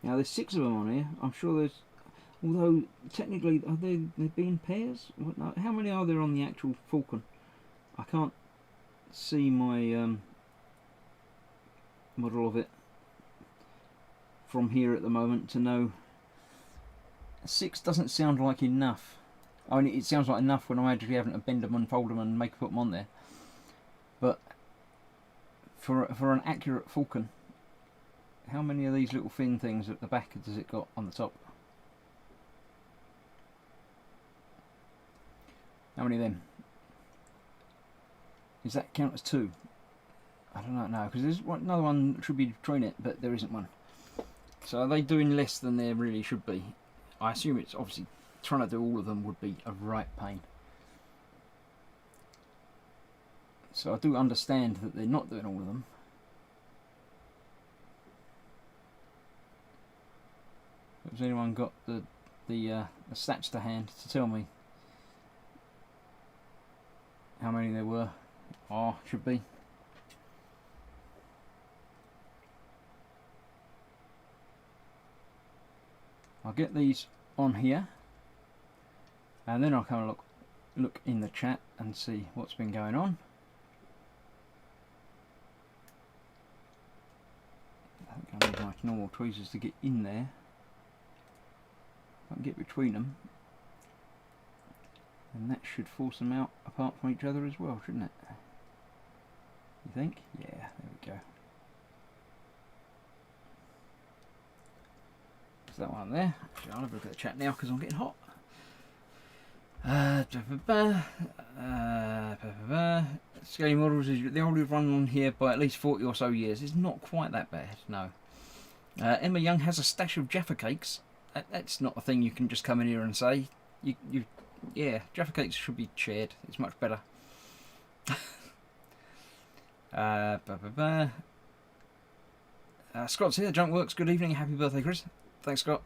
Now there's 6 of them on here. I'm sure there's, although technically are they being pairs? How many are there on the actual falcon? I can't see my model of it from here at the moment to know. 6 doesn't sound like enough. I mean, it sounds like enough when I'm actually having to bend them and fold them and put them on there. But for an accurate falcon, how many of these little fin things at the back does it got on the top? How many of them? Does that count as 2? I don't know, because there's another one that should be between it, but there isn't one. So are they doing less than there really should be? I assume it's obviously trying to do all of them would be a right pain. So I do understand that they're not doing all of them. Has anyone got the stats to hand to tell me how many there were? Oh, should be. I'll get these on here, and then I'll come and look in the chat and see what's been going on. I think I need my normal tweezers to get in there. I can get between them, and that should force them out apart from each other as well, shouldn't it? You think? Yeah, there we go. There's that one there. Actually, I'll have a look at the chat now because I'm getting hot. Scaly models is the oldest run on here by at least 40 or so years. It's not quite that bad, no. Emma Young has a stash of Jaffa cakes. That's not a thing you can just come in here and say. Yeah, Jaffa cakes should be shared. It's much better. Scott's here. Junk works. Good evening. Happy birthday, Chris. Thanks, Scott.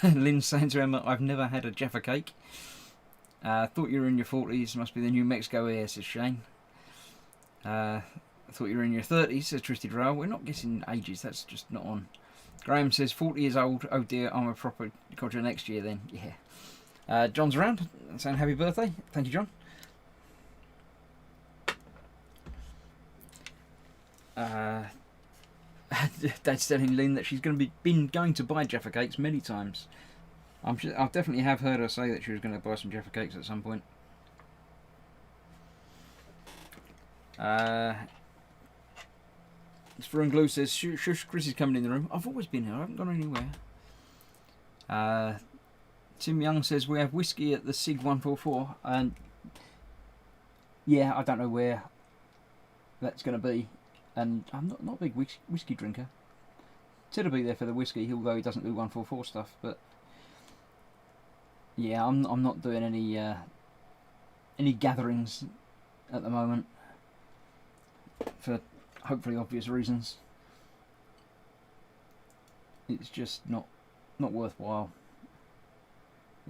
Lynn's saying to Emma, I've never had a Jaffa cake. Thought you were in your 40s. Must be the New Mexico air, says Shane. Thought you were in your 30s, says Tristy Drow. We're not guessing ages. That's just not on. Graham says 40 years old. Oh dear, I'm a proper codger next year then. Yeah. John's around. Saying happy birthday. Thank you, John. Dad's telling Lynn that she's been going to buy Jaffa cakes many times. I'll definitely have heard her say that she was going to buy some Jaffa cakes at some point. Spring Glue says, shush, Chris is coming in the room. I've always been here, I haven't gone anywhere. Tim Young says, we have whiskey at the SIG 144. And yeah, I don't know where that's going to be. And I'm not a big whiskey drinker. Ted'll be there for the whiskey, although he doesn't do 144 stuff. But yeah, I'm not doing any gatherings at the moment for hopefully obvious reasons. It's just not worthwhile.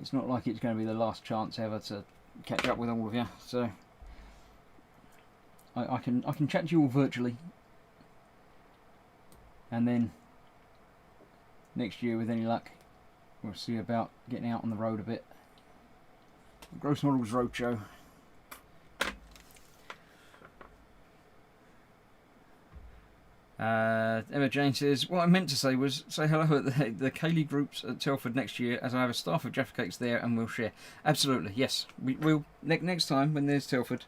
It's not like it's going to be the last chance ever to catch up with all of you. So I can chat to you all virtually, and then next year, with any luck, we'll see about getting out on the road a bit. Gross Models Roadshow. Emma Jane says, what I meant to say was say hello at the Kaylee groups at Telford next year, as I have a staff of Jaffa cakes there and we'll share. Absolutely, yes. We'll next time when there's Telford,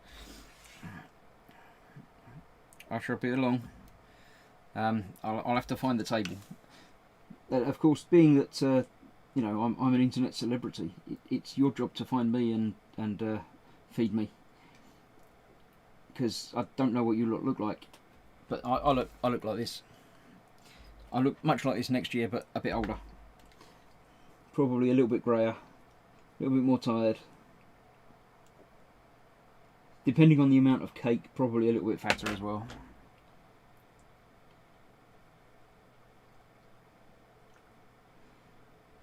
I shall be along. I'll have to find the table. Of course, being that you know I'm an internet celebrity, it's your job to find me and feed me, because I don't know what you look like. But I look like this. I look much like this next year, but a bit older. Probably a little bit greyer, a little bit more tired. Depending on the amount of cake, probably a little bit fatter as well.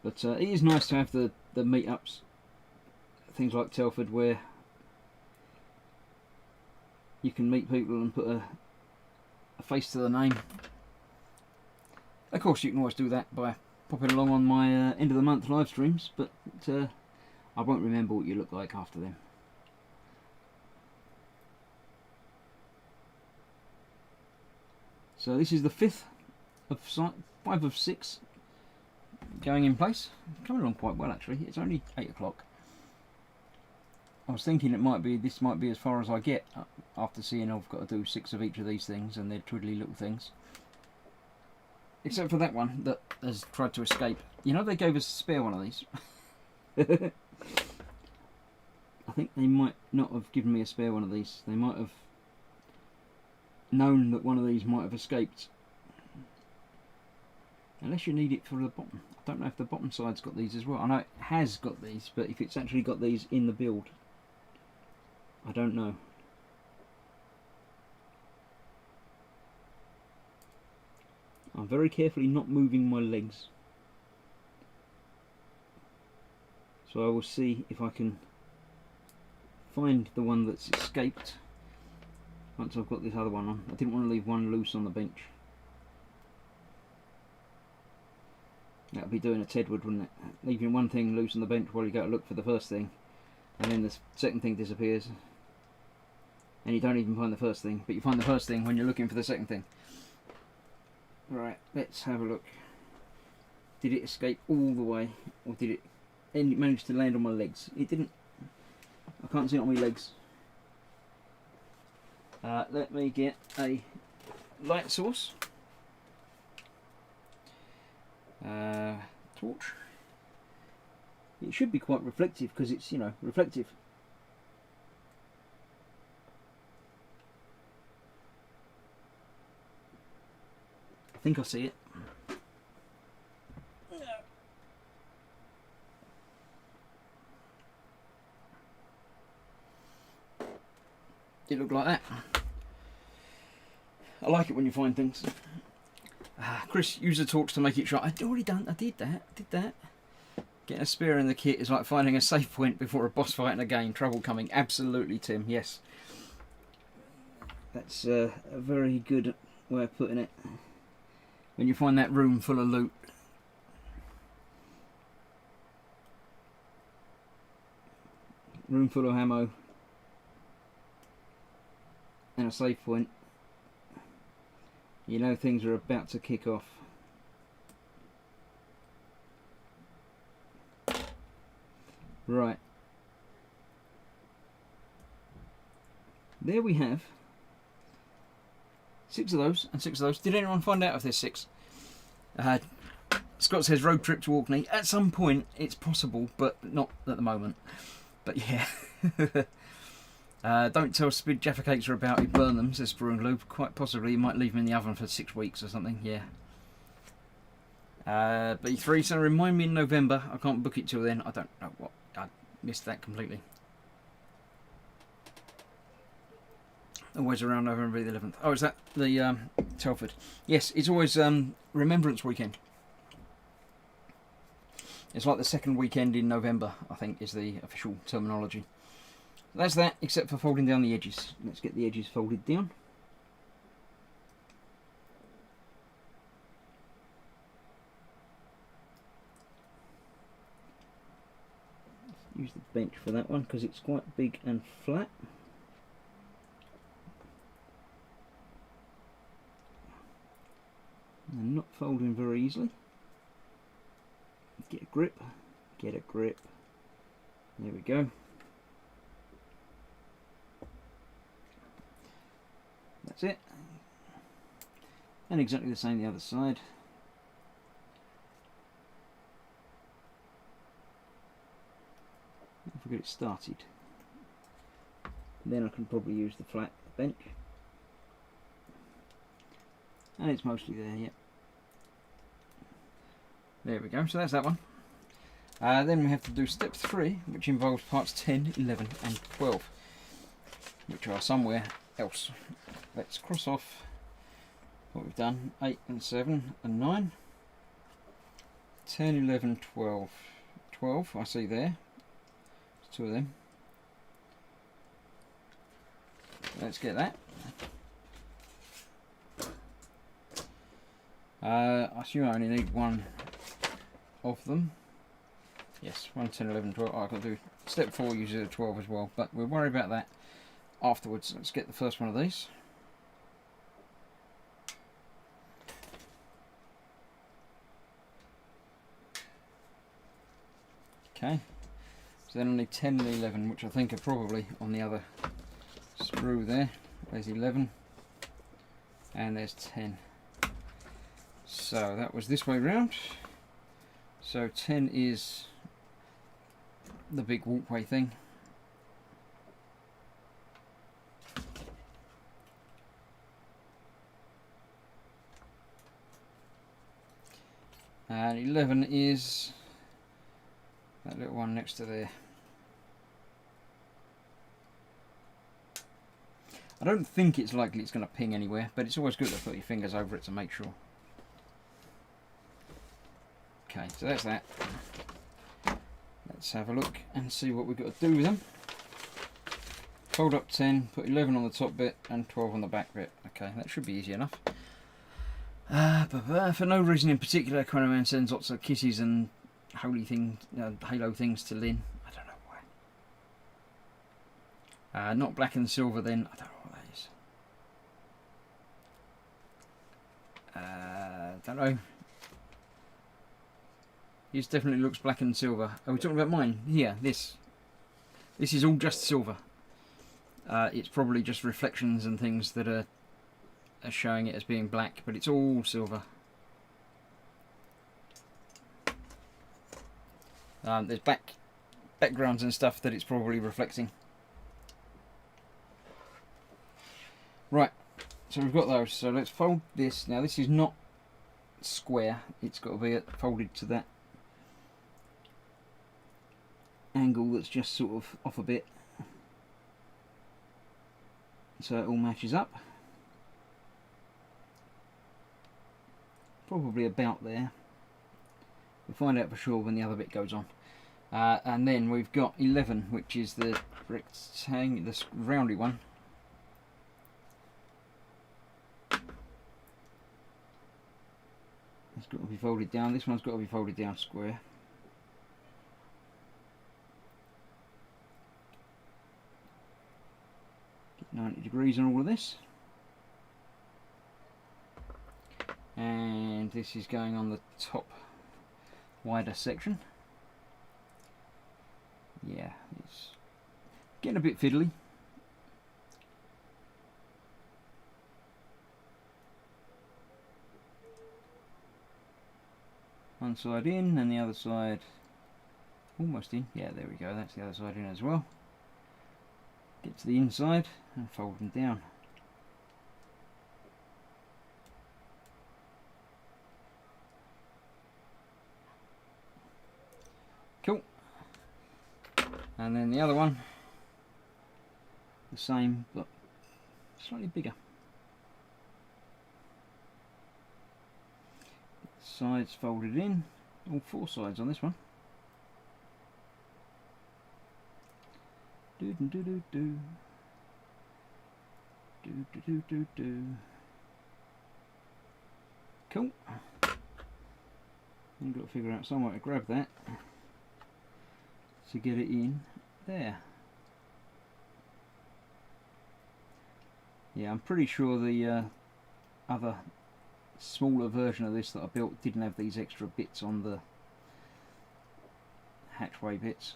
But it is nice to have the meetups, things like Telford, where you can meet people and put a face to the name. Of course, you can always do that by popping along on my end of the month live streams, but I won't remember what you look like after them. So this is the 5th of 5 of 6 going in place. Coming along quite well actually. It's only 8 o'clock. I was thinking this might be as far as I get after seeing I've got to do 6 of each of these things, and they're twiddly little things. Except for that one that has tried to escape. You know, they gave us a spare one of these. I think they might not have given me a spare one of these. They might have known that one of these might have escaped. Unless you need it for the bottom. I don't know if the bottom side's got these as well. I know it has got these, but if it's actually got these in the build, I don't know. I'm very carefully not moving my legs. So I will see if I can find the one that's escaped once I've got this other one on. I didn't want to leave one loose on the bench. That would be doing a Tedward, wouldn't it? Leaving one thing loose on the bench while you go to look for the first thing, and then the second thing disappears. And you don't even find the first thing, but you find the first thing when you're looking for the second thing. Right, let's have a look. Did it escape all the way, or did it manage to land on my legs? It didn't. I can't see it on my legs. Let me get a light source. Torch. It should be quite reflective because it's, you know, reflective. I think I see it. It looked like that. I like it when you find things. Chris, use the torch to make it shine. I'd already done. I did that. Getting a spear in the kit is like finding a safe point before a boss fight in a game. Trouble coming. Absolutely, Tim. Yes. That's a very good way of putting it. When you find that room full of loot. Room full of ammo. And a safe point. You know things are about to kick off. Right. There we have 6 of those and 6 of those. Did anyone find out if there's 6? Scott says road trip to Orkney. At some point it's possible, but not at the moment. But yeah. Don't tell Spid Jaffa Cakes are about, you burn them, says Brew and Glue. Quite possibly you might leave them in the oven for 6 weeks or something, yeah. B3, so remind me in November. I can't book it till then. I don't know what. I missed that completely. Always around November the 11th. Oh, is that the Telford? Yes, it's always Remembrance Weekend. It's like the second weekend in November, I think, is the official terminology. That's that, except for folding down the edges. Let's get the edges folded down. Use the bench for that one because it's quite big and flat. And not folding very easily. Get a grip. Get a grip. There we go. That's it. And exactly the same the other side. If we get it started, then I can probably use the flat bench. And it's mostly there, yeah. There we go, so that's that one. Then we have to do step 3, which involves parts 10, 11 and 12, which are somewhere else. Let's cross off what we've done, 8 and 7 and 9. 10, 11, 12. 12, I see there. There's 2 of them. Let's get that. I assume I only need 1 of them. Yes, 1, 10, 11, 12. Oh, I've got to do step 4 uses a 12 as well, but we'll worry about that afterwards. Let's get the first one of these. Okay, so then I need 10 and 11, which I think are probably on the other screw there. There's 11 and there's 10. So that was this way round. So 10 is the big walkway thing. And 11 is that little one next to there. I don't think it's likely it's going to ping anywhere, but it's always good to put your fingers over it to make sure. Okay, so that's that. Let's have a look and see what we've got to do with them. Fold up 10, put 11 on the top bit and 12 on the back bit. Okay, that should be easy enough. For no reason in particular, Chronoman sends lots of kitties and holy thing, halo things to Lynn. I don't know why. Not black and silver then. I don't know what that is. Don't know. This definitely looks black and silver. Are we talking about mine? Here, this. This is all just silver. It's probably just reflections and things that are showing it as being black, but it's all silver. There's backgrounds and stuff that it's probably reflecting. Right, so we've got those. So let's fold this. Now this is not square. It's got to be folded to that angle that's just sort of off a bit, so it all matches up. Probably about there. We'll find out for sure when the other bit goes on. And then we've got 11, which is the rectangle, the roundy one. It's got to be folded down. This one's got to be folded down square. Get 90 degrees on all of this. And this is going on the top wider section. Yeah, it's getting a bit fiddly. One side in and the other side almost in. Yeah, there we go, that's the other side in as well. Get to the inside and fold them down. Cool. And then the other one, the same but slightly bigger. Sides folded in, all 4 sides on this one. Do do do do do. Do do do do do. Cool. You've got to figure out some way to grab that to get it in there. Yeah, I'm pretty sure the other smaller version of this that I built didn't have these extra bits on the hatchway bits.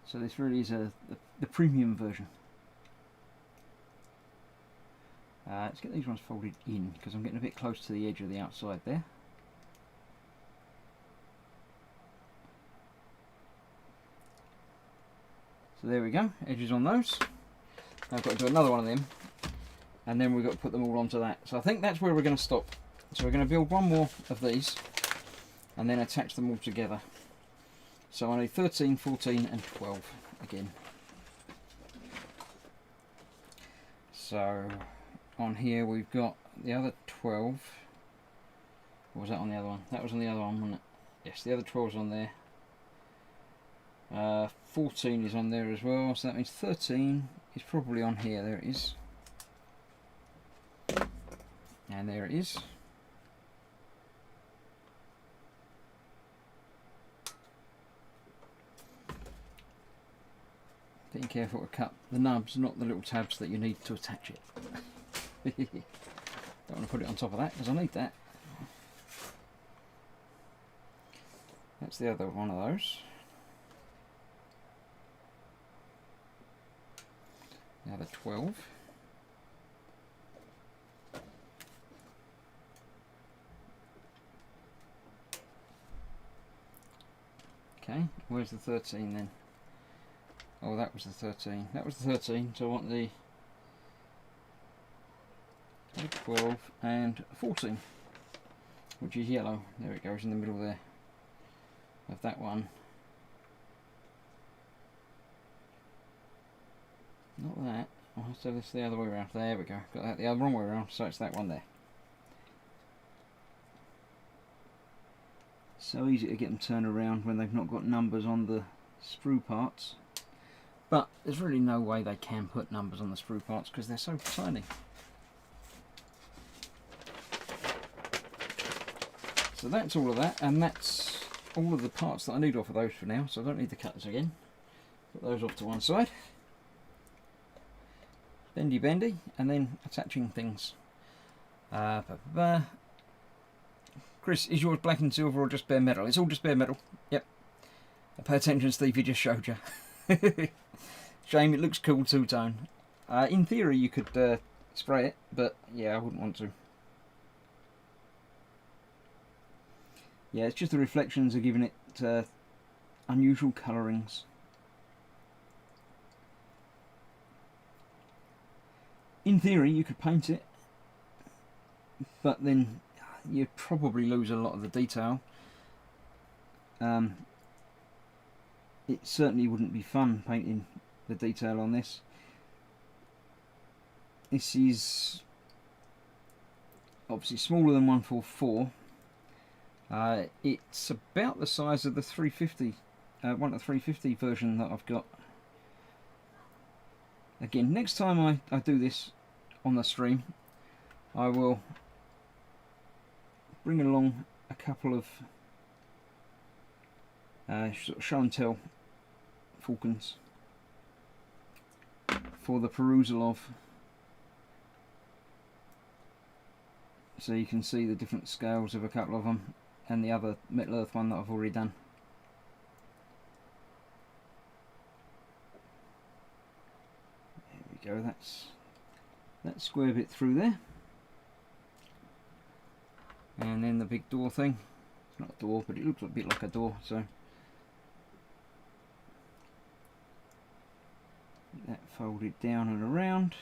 So this really is the premium version. Let's get these ones folded in because I'm getting a bit close to the edge of the outside there. So there we go, edges on those. I've got to do another one of them and then we've got to put them all onto that. So I think that's where we're going to stop. So we're going to build one more of these and then attach them all together. So I need 13, 14 and 12 again. So on here we've got the other 12 Or was that on the other one? That was on the other one, wasn't it? Yes, the other 12's on there. 14 is on there as well, so that means 13 is probably on here. There it is. And there it is. Being careful to cut the nubs, not the little tabs that you need to attach it. Don't want to put it on top of that because I need that. That's the other one of those. The other 12. Okay, where's the 13 then? Oh, that was the 13. That was the 13, so I want the 12 and 14, which is yellow. There it goes in the middle there of that one. Not that. Oh, so this is the other way around. There we go. Got that the other wrong way around, so it's that one there. So easy to get them turned around when they've not got numbers on the sprue parts. But there's really no way they can put numbers on the sprue parts because they're so tiny. So that's all of that, and that's all of the parts that I need off of those for now, so I don't need the cutters again. Put those off to one side. Bendy bendy, and then attaching things. Chris, is yours black and silver or just bare metal? It's all just bare metal. Yep. Pay attention, Steve, he just showed you. Shame, it looks cool two-tone. In theory you could spray it, but yeah, I wouldn't want to. Yeah, it's just the reflections are giving it unusual colourings. In theory you could paint it, but then you'd probably lose a lot of the detail. It certainly wouldn't be fun painting the detail on this. This is obviously smaller than 144. It's about the size of the 350, one of the 350 version that I've got. Again, next time I do this on the stream, I will bring along a couple of sort of show and tell falcons for the perusal of, so you can see the different scales of a couple of them and the other Metal Earth one that I've already done. There we go, that's that square bit through there. And then the big door thing. It's not a door, but it looks a bit like a door, so that folded down and around.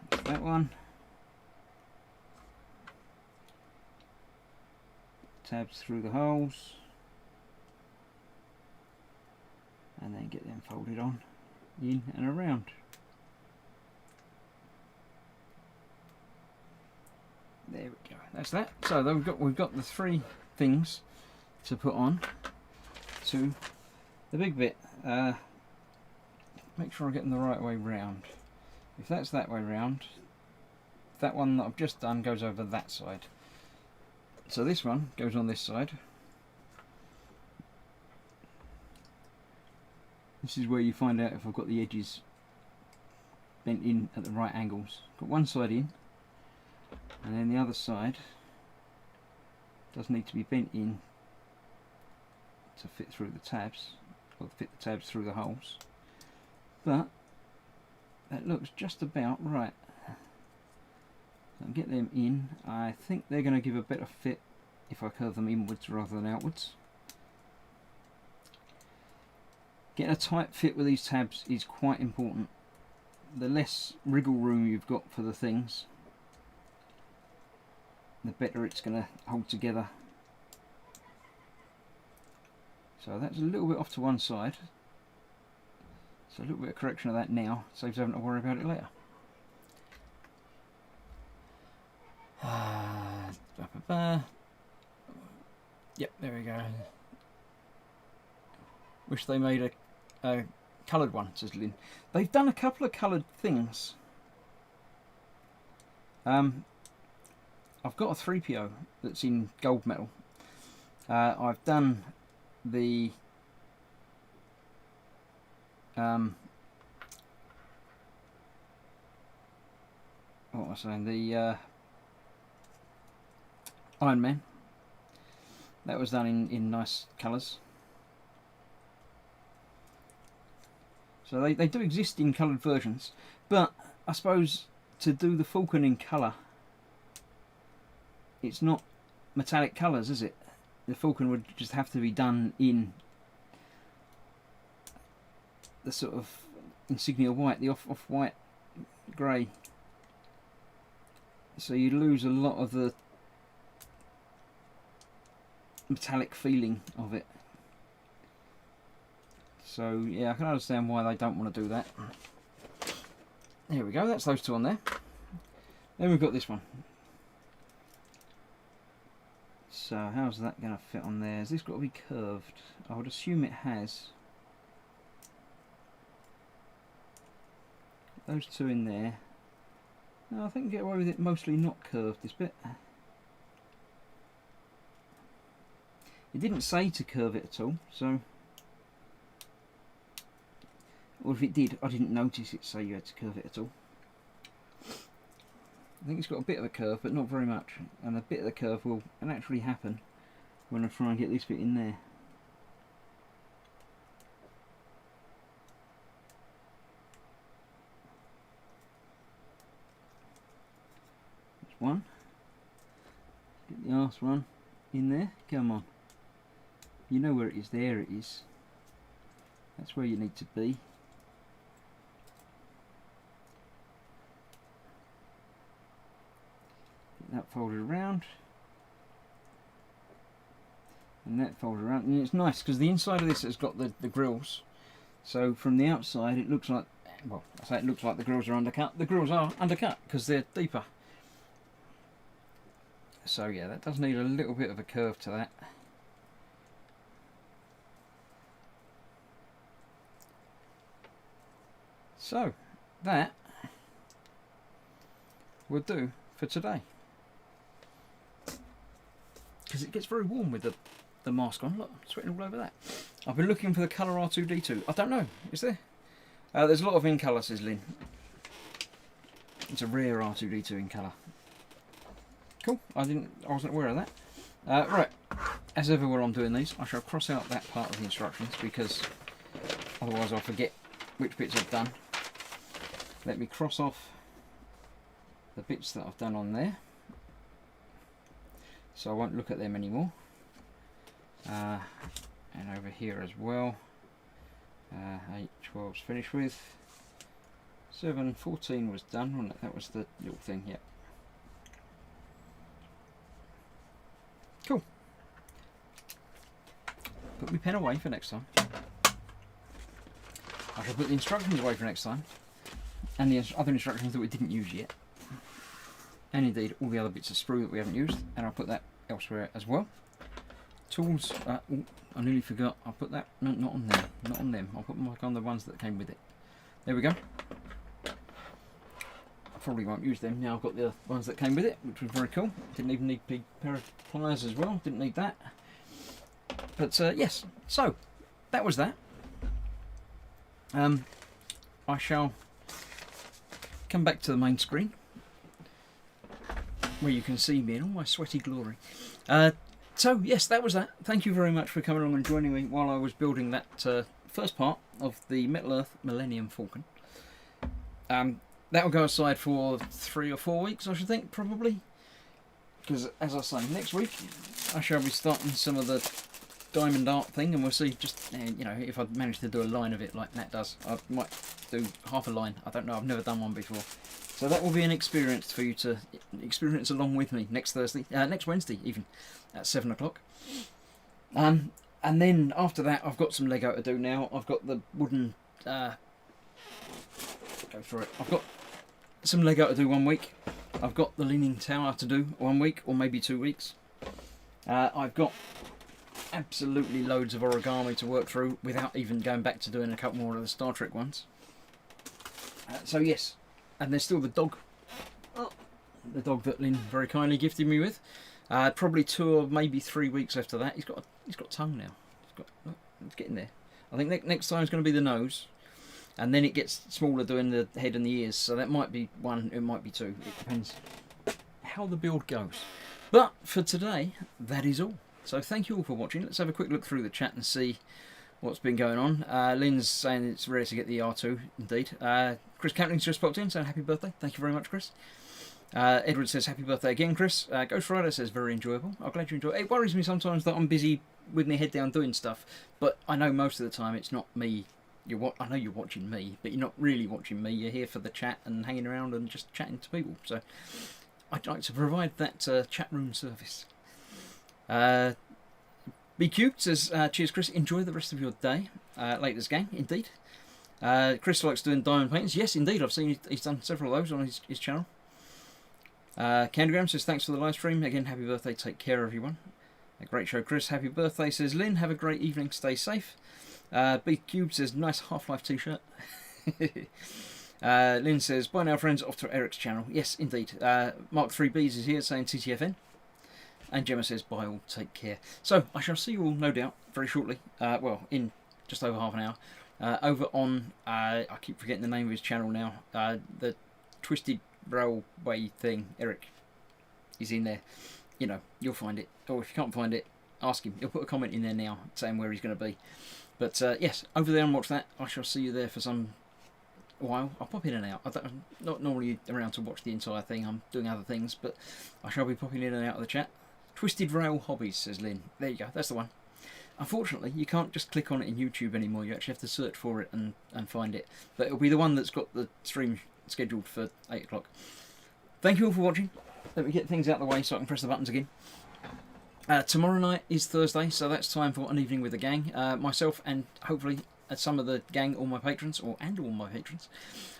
That's that one. Tabs through the holes. And then get them folded on, in and around. There we go. That's that. So we've got the three things to put on to the big bit. Make sure I'm getting the right way round. If that's that way round, that one that I've just done goes over that side. So this one goes on this side. This is where you find out if I've got the edges bent in at the right angles. Got one side in, and then the other side does need to be bent in to fit through the tabs, or fit the tabs through the holes. But that looks just about right. So I'll get them in. I think they're going to give a better fit if I curve them inwards rather than outwards. Getting a tight fit with these tabs is quite important. The less wriggle room you've got for the things, the better it's going to hold together. So that's a little bit off to one side. So a little bit of correction of that now saves having to worry about it later. Yep, there we go. Wish they made a coloured one, says Lynn. They've done a couple of coloured things. I've got a 3PO that's in gold metal. I've done the what was I saying? The Iron Man. That was done in nice colours. So they do exist in coloured versions, but I suppose to do the Falcon in colour, it's not metallic colours, is it? The Falcon would just have to be done in the sort of insignia white, the off-white grey. So you lose a lot of the metallic feeling of it. So yeah, I can understand why they don't want to do that. There we go, that's those two on there. Then we've got this one. So how's that going to fit on there? Has this got to be curved? I would assume it has. Those two in there. No, I think you get away with it mostly not curved, this bit. It didn't say to curve it at all, so... Or if it did, I didn't notice it say you had to curve it at all. I think it's got a bit of a curve, but not very much. And a bit of the curve will naturally happen when I try and get this bit in there. There's one. Get the arse one in there. Come on. You know where it is. There it is. That's where you need to be. That folded around, and that folded around, and it's nice because the inside of this has got the grills, so from the outside it looks like, well, I say it looks like the grills are undercut. The grills are undercut because they're deeper. So yeah, that does need a little bit of a curve to that. So that will do for today. Because it gets very warm with the mask on. Look, I'm sweating all over that. I've been looking for the colour R2-D2. I don't know. Is there? There's a lot of in colour, says Lynn. It's a rare R2-D2 in colour. Cool. I wasn't aware of that. Right. As ever while I'm doing these, I shall cross out that part of the instructions because otherwise I'll forget which bits I've done. Let me cross off the bits that I've done on there. So I won't look at them anymore. And over here as well. 8/12's finished with. 7/14 was done, wasn't it? That was the little thing, yeah. Cool. Put my pen away for next time. I shall put the instructions away for next time. And the other instructions that we didn't use yet. And indeed all the other bits of sprue that we haven't used, and I'll put that elsewhere as well. Tools, oh, I nearly forgot, I'll put that, no, not on them, not on them, I'll put them on the ones that came with it. There we go. I probably won't use them now I've got the ones that came with it, which was very cool. Didn't even need a big pair of pliers as well, didn't need that. But yes, so that was that. I shall come back to the main screen where you can see me in all my sweaty glory. So yes, that was that. Thank you very much for coming along and joining me while I was building that first part of the Metal Earth Millennium Falcon. That will go aside for 3 or 4 weeks, I should think, probably. Because, as I say, next week I shall be starting some of the diamond art thing, and we'll see just, you know, if I manage to do a line of it like Nat does. I might do half a line. I don't know, I've never done one before. So that will be an experience for you to experience along with me next Wednesday even, at 7 o'clock. And then after that I've got some Lego to do now. I've got the wooden Go for it. I've got some Lego to do 1 week. I've got the Leaning Tower to do 1 week or maybe 2 weeks. I've got absolutely loads of origami to work through without even going back to doing a couple more of the Star Trek ones. So yes, and there's still the dog. The dog that Lynn very kindly gifted me with. Probably 2 or maybe 3 weeks after that. He's got tongue now. It's getting there. I think next time is going to be the nose, and then it gets smaller doing the head and the ears. So that might be 1, it might be 2. It depends how the build goes. But for today, that is all. So thank you all for watching. Let's have a quick look through the chat and see what's been going on. Lynn's saying it's rare to get the R2, indeed. Chris Capling's just popped in saying happy birthday. Thank you very much, Chris. Edward says happy birthday again, Chris. Ghost Rider says very enjoyable. I'm glad you enjoy it. It worries me sometimes that I'm busy with my head down doing stuff, but I know most of the time it's not me. I know you're watching me, but you're not really watching me. You're here for the chat and hanging around and just chatting to people. So I'd like to provide that chat room service. B Cubed says, cheers Chris, enjoy the rest of your day. Latest gang, indeed. Chris likes doing diamond paintings. Yes, indeed, I've seen he's done several of those on his channel. Candygram says, thanks for the live stream. Again, happy birthday, take care everyone. A great show, Chris. Happy birthday, says Lynn. Have a great evening, stay safe. B Cube says, nice Half-Life t-shirt. Lynn says, bye now friends, off to Eric's channel. Yes, indeed. Mark 3Bs is here saying TTFN. And Gemma says, bye all, take care. So, I shall see you all, no doubt, very shortly. Well, in just over half an hour. Over on, I keep forgetting the name of his channel now. The Twisted Railway thing. Eric is in there. You know, you'll find it. Or if you can't find it, ask him. He'll put a comment in there now saying where he's going to be. But yes, over there and watch that. I shall see you there for some while. I'll pop in and out. I'm not normally around to watch the entire thing. I'm doing other things, but I shall be popping in and out of the chat. Twisted Rail Hobbies, says Lynn. There you go, that's the one. Unfortunately, you can't just click on it in YouTube anymore. You actually have to search for it and find it. But it'll be the one that's got the stream scheduled for 8 o'clock. Thank you all for watching. Let me get things out of the way so I can press the buttons again. Tomorrow night is Thursday, so that's time for an evening with the gang. Myself and hopefully some of the gang, all my patrons, all my patrons,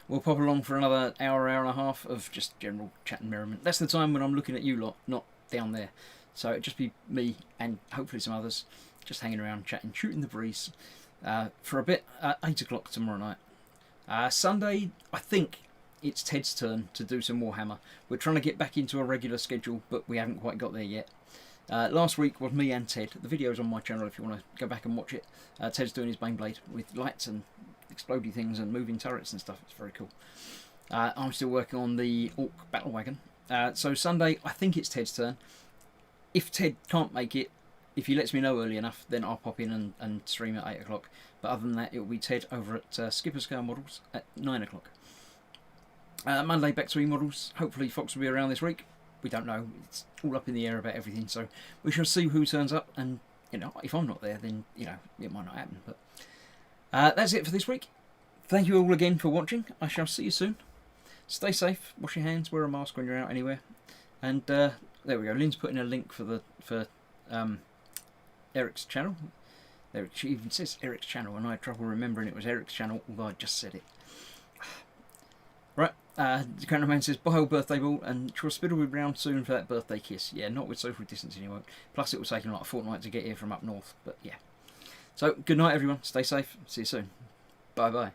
will pop along for another hour and a half of just general chat and merriment. That's the time when I'm looking at you lot, not down there. So it'd just be me and hopefully some others just hanging around, chatting, shooting the breeze for a bit. 8 o'clock tomorrow night. Sunday, I think it's Ted's turn to do some Warhammer. We're trying to get back into a regular schedule, but we haven't quite got there yet. Last week was me and Ted. The video's on my channel if you want to go back and watch it. Ted's doing his Baneblade with lights and explodey things and moving turrets and stuff. It's very cool. I'm still working on the Orc Battle Wagon. So Sunday, I think it's Ted's turn. If Ted can't make it, if he lets me know early enough, then I'll pop in and stream at 8 o'clock. But other than that, it'll be Ted over at Skipper Scale Models at 9 o'clock. Monday, back to E-Models. Hopefully Fox will be around this week. We don't know. It's all up in the air about everything. So we shall see who turns up. And, you know, if I'm not there, then, you know, it might not happen. But that's it for this week. Thank you all again for watching. I shall see you soon. Stay safe. Wash your hands. Wear a mask when you're out anywhere. And there we go. Lynn's putting a link for Eric's channel. There, she even says Eric's channel, and I had trouble remembering it was Eric's channel, although I just said it. Right, the cameraman says, bye old birthday ball, and Trospid will be round soon for that birthday kiss. Yeah, not with social distancing, you won't. Plus it will take him like a fortnight to get here from up north, but yeah. So, good night everyone, stay safe, see you soon. Bye bye.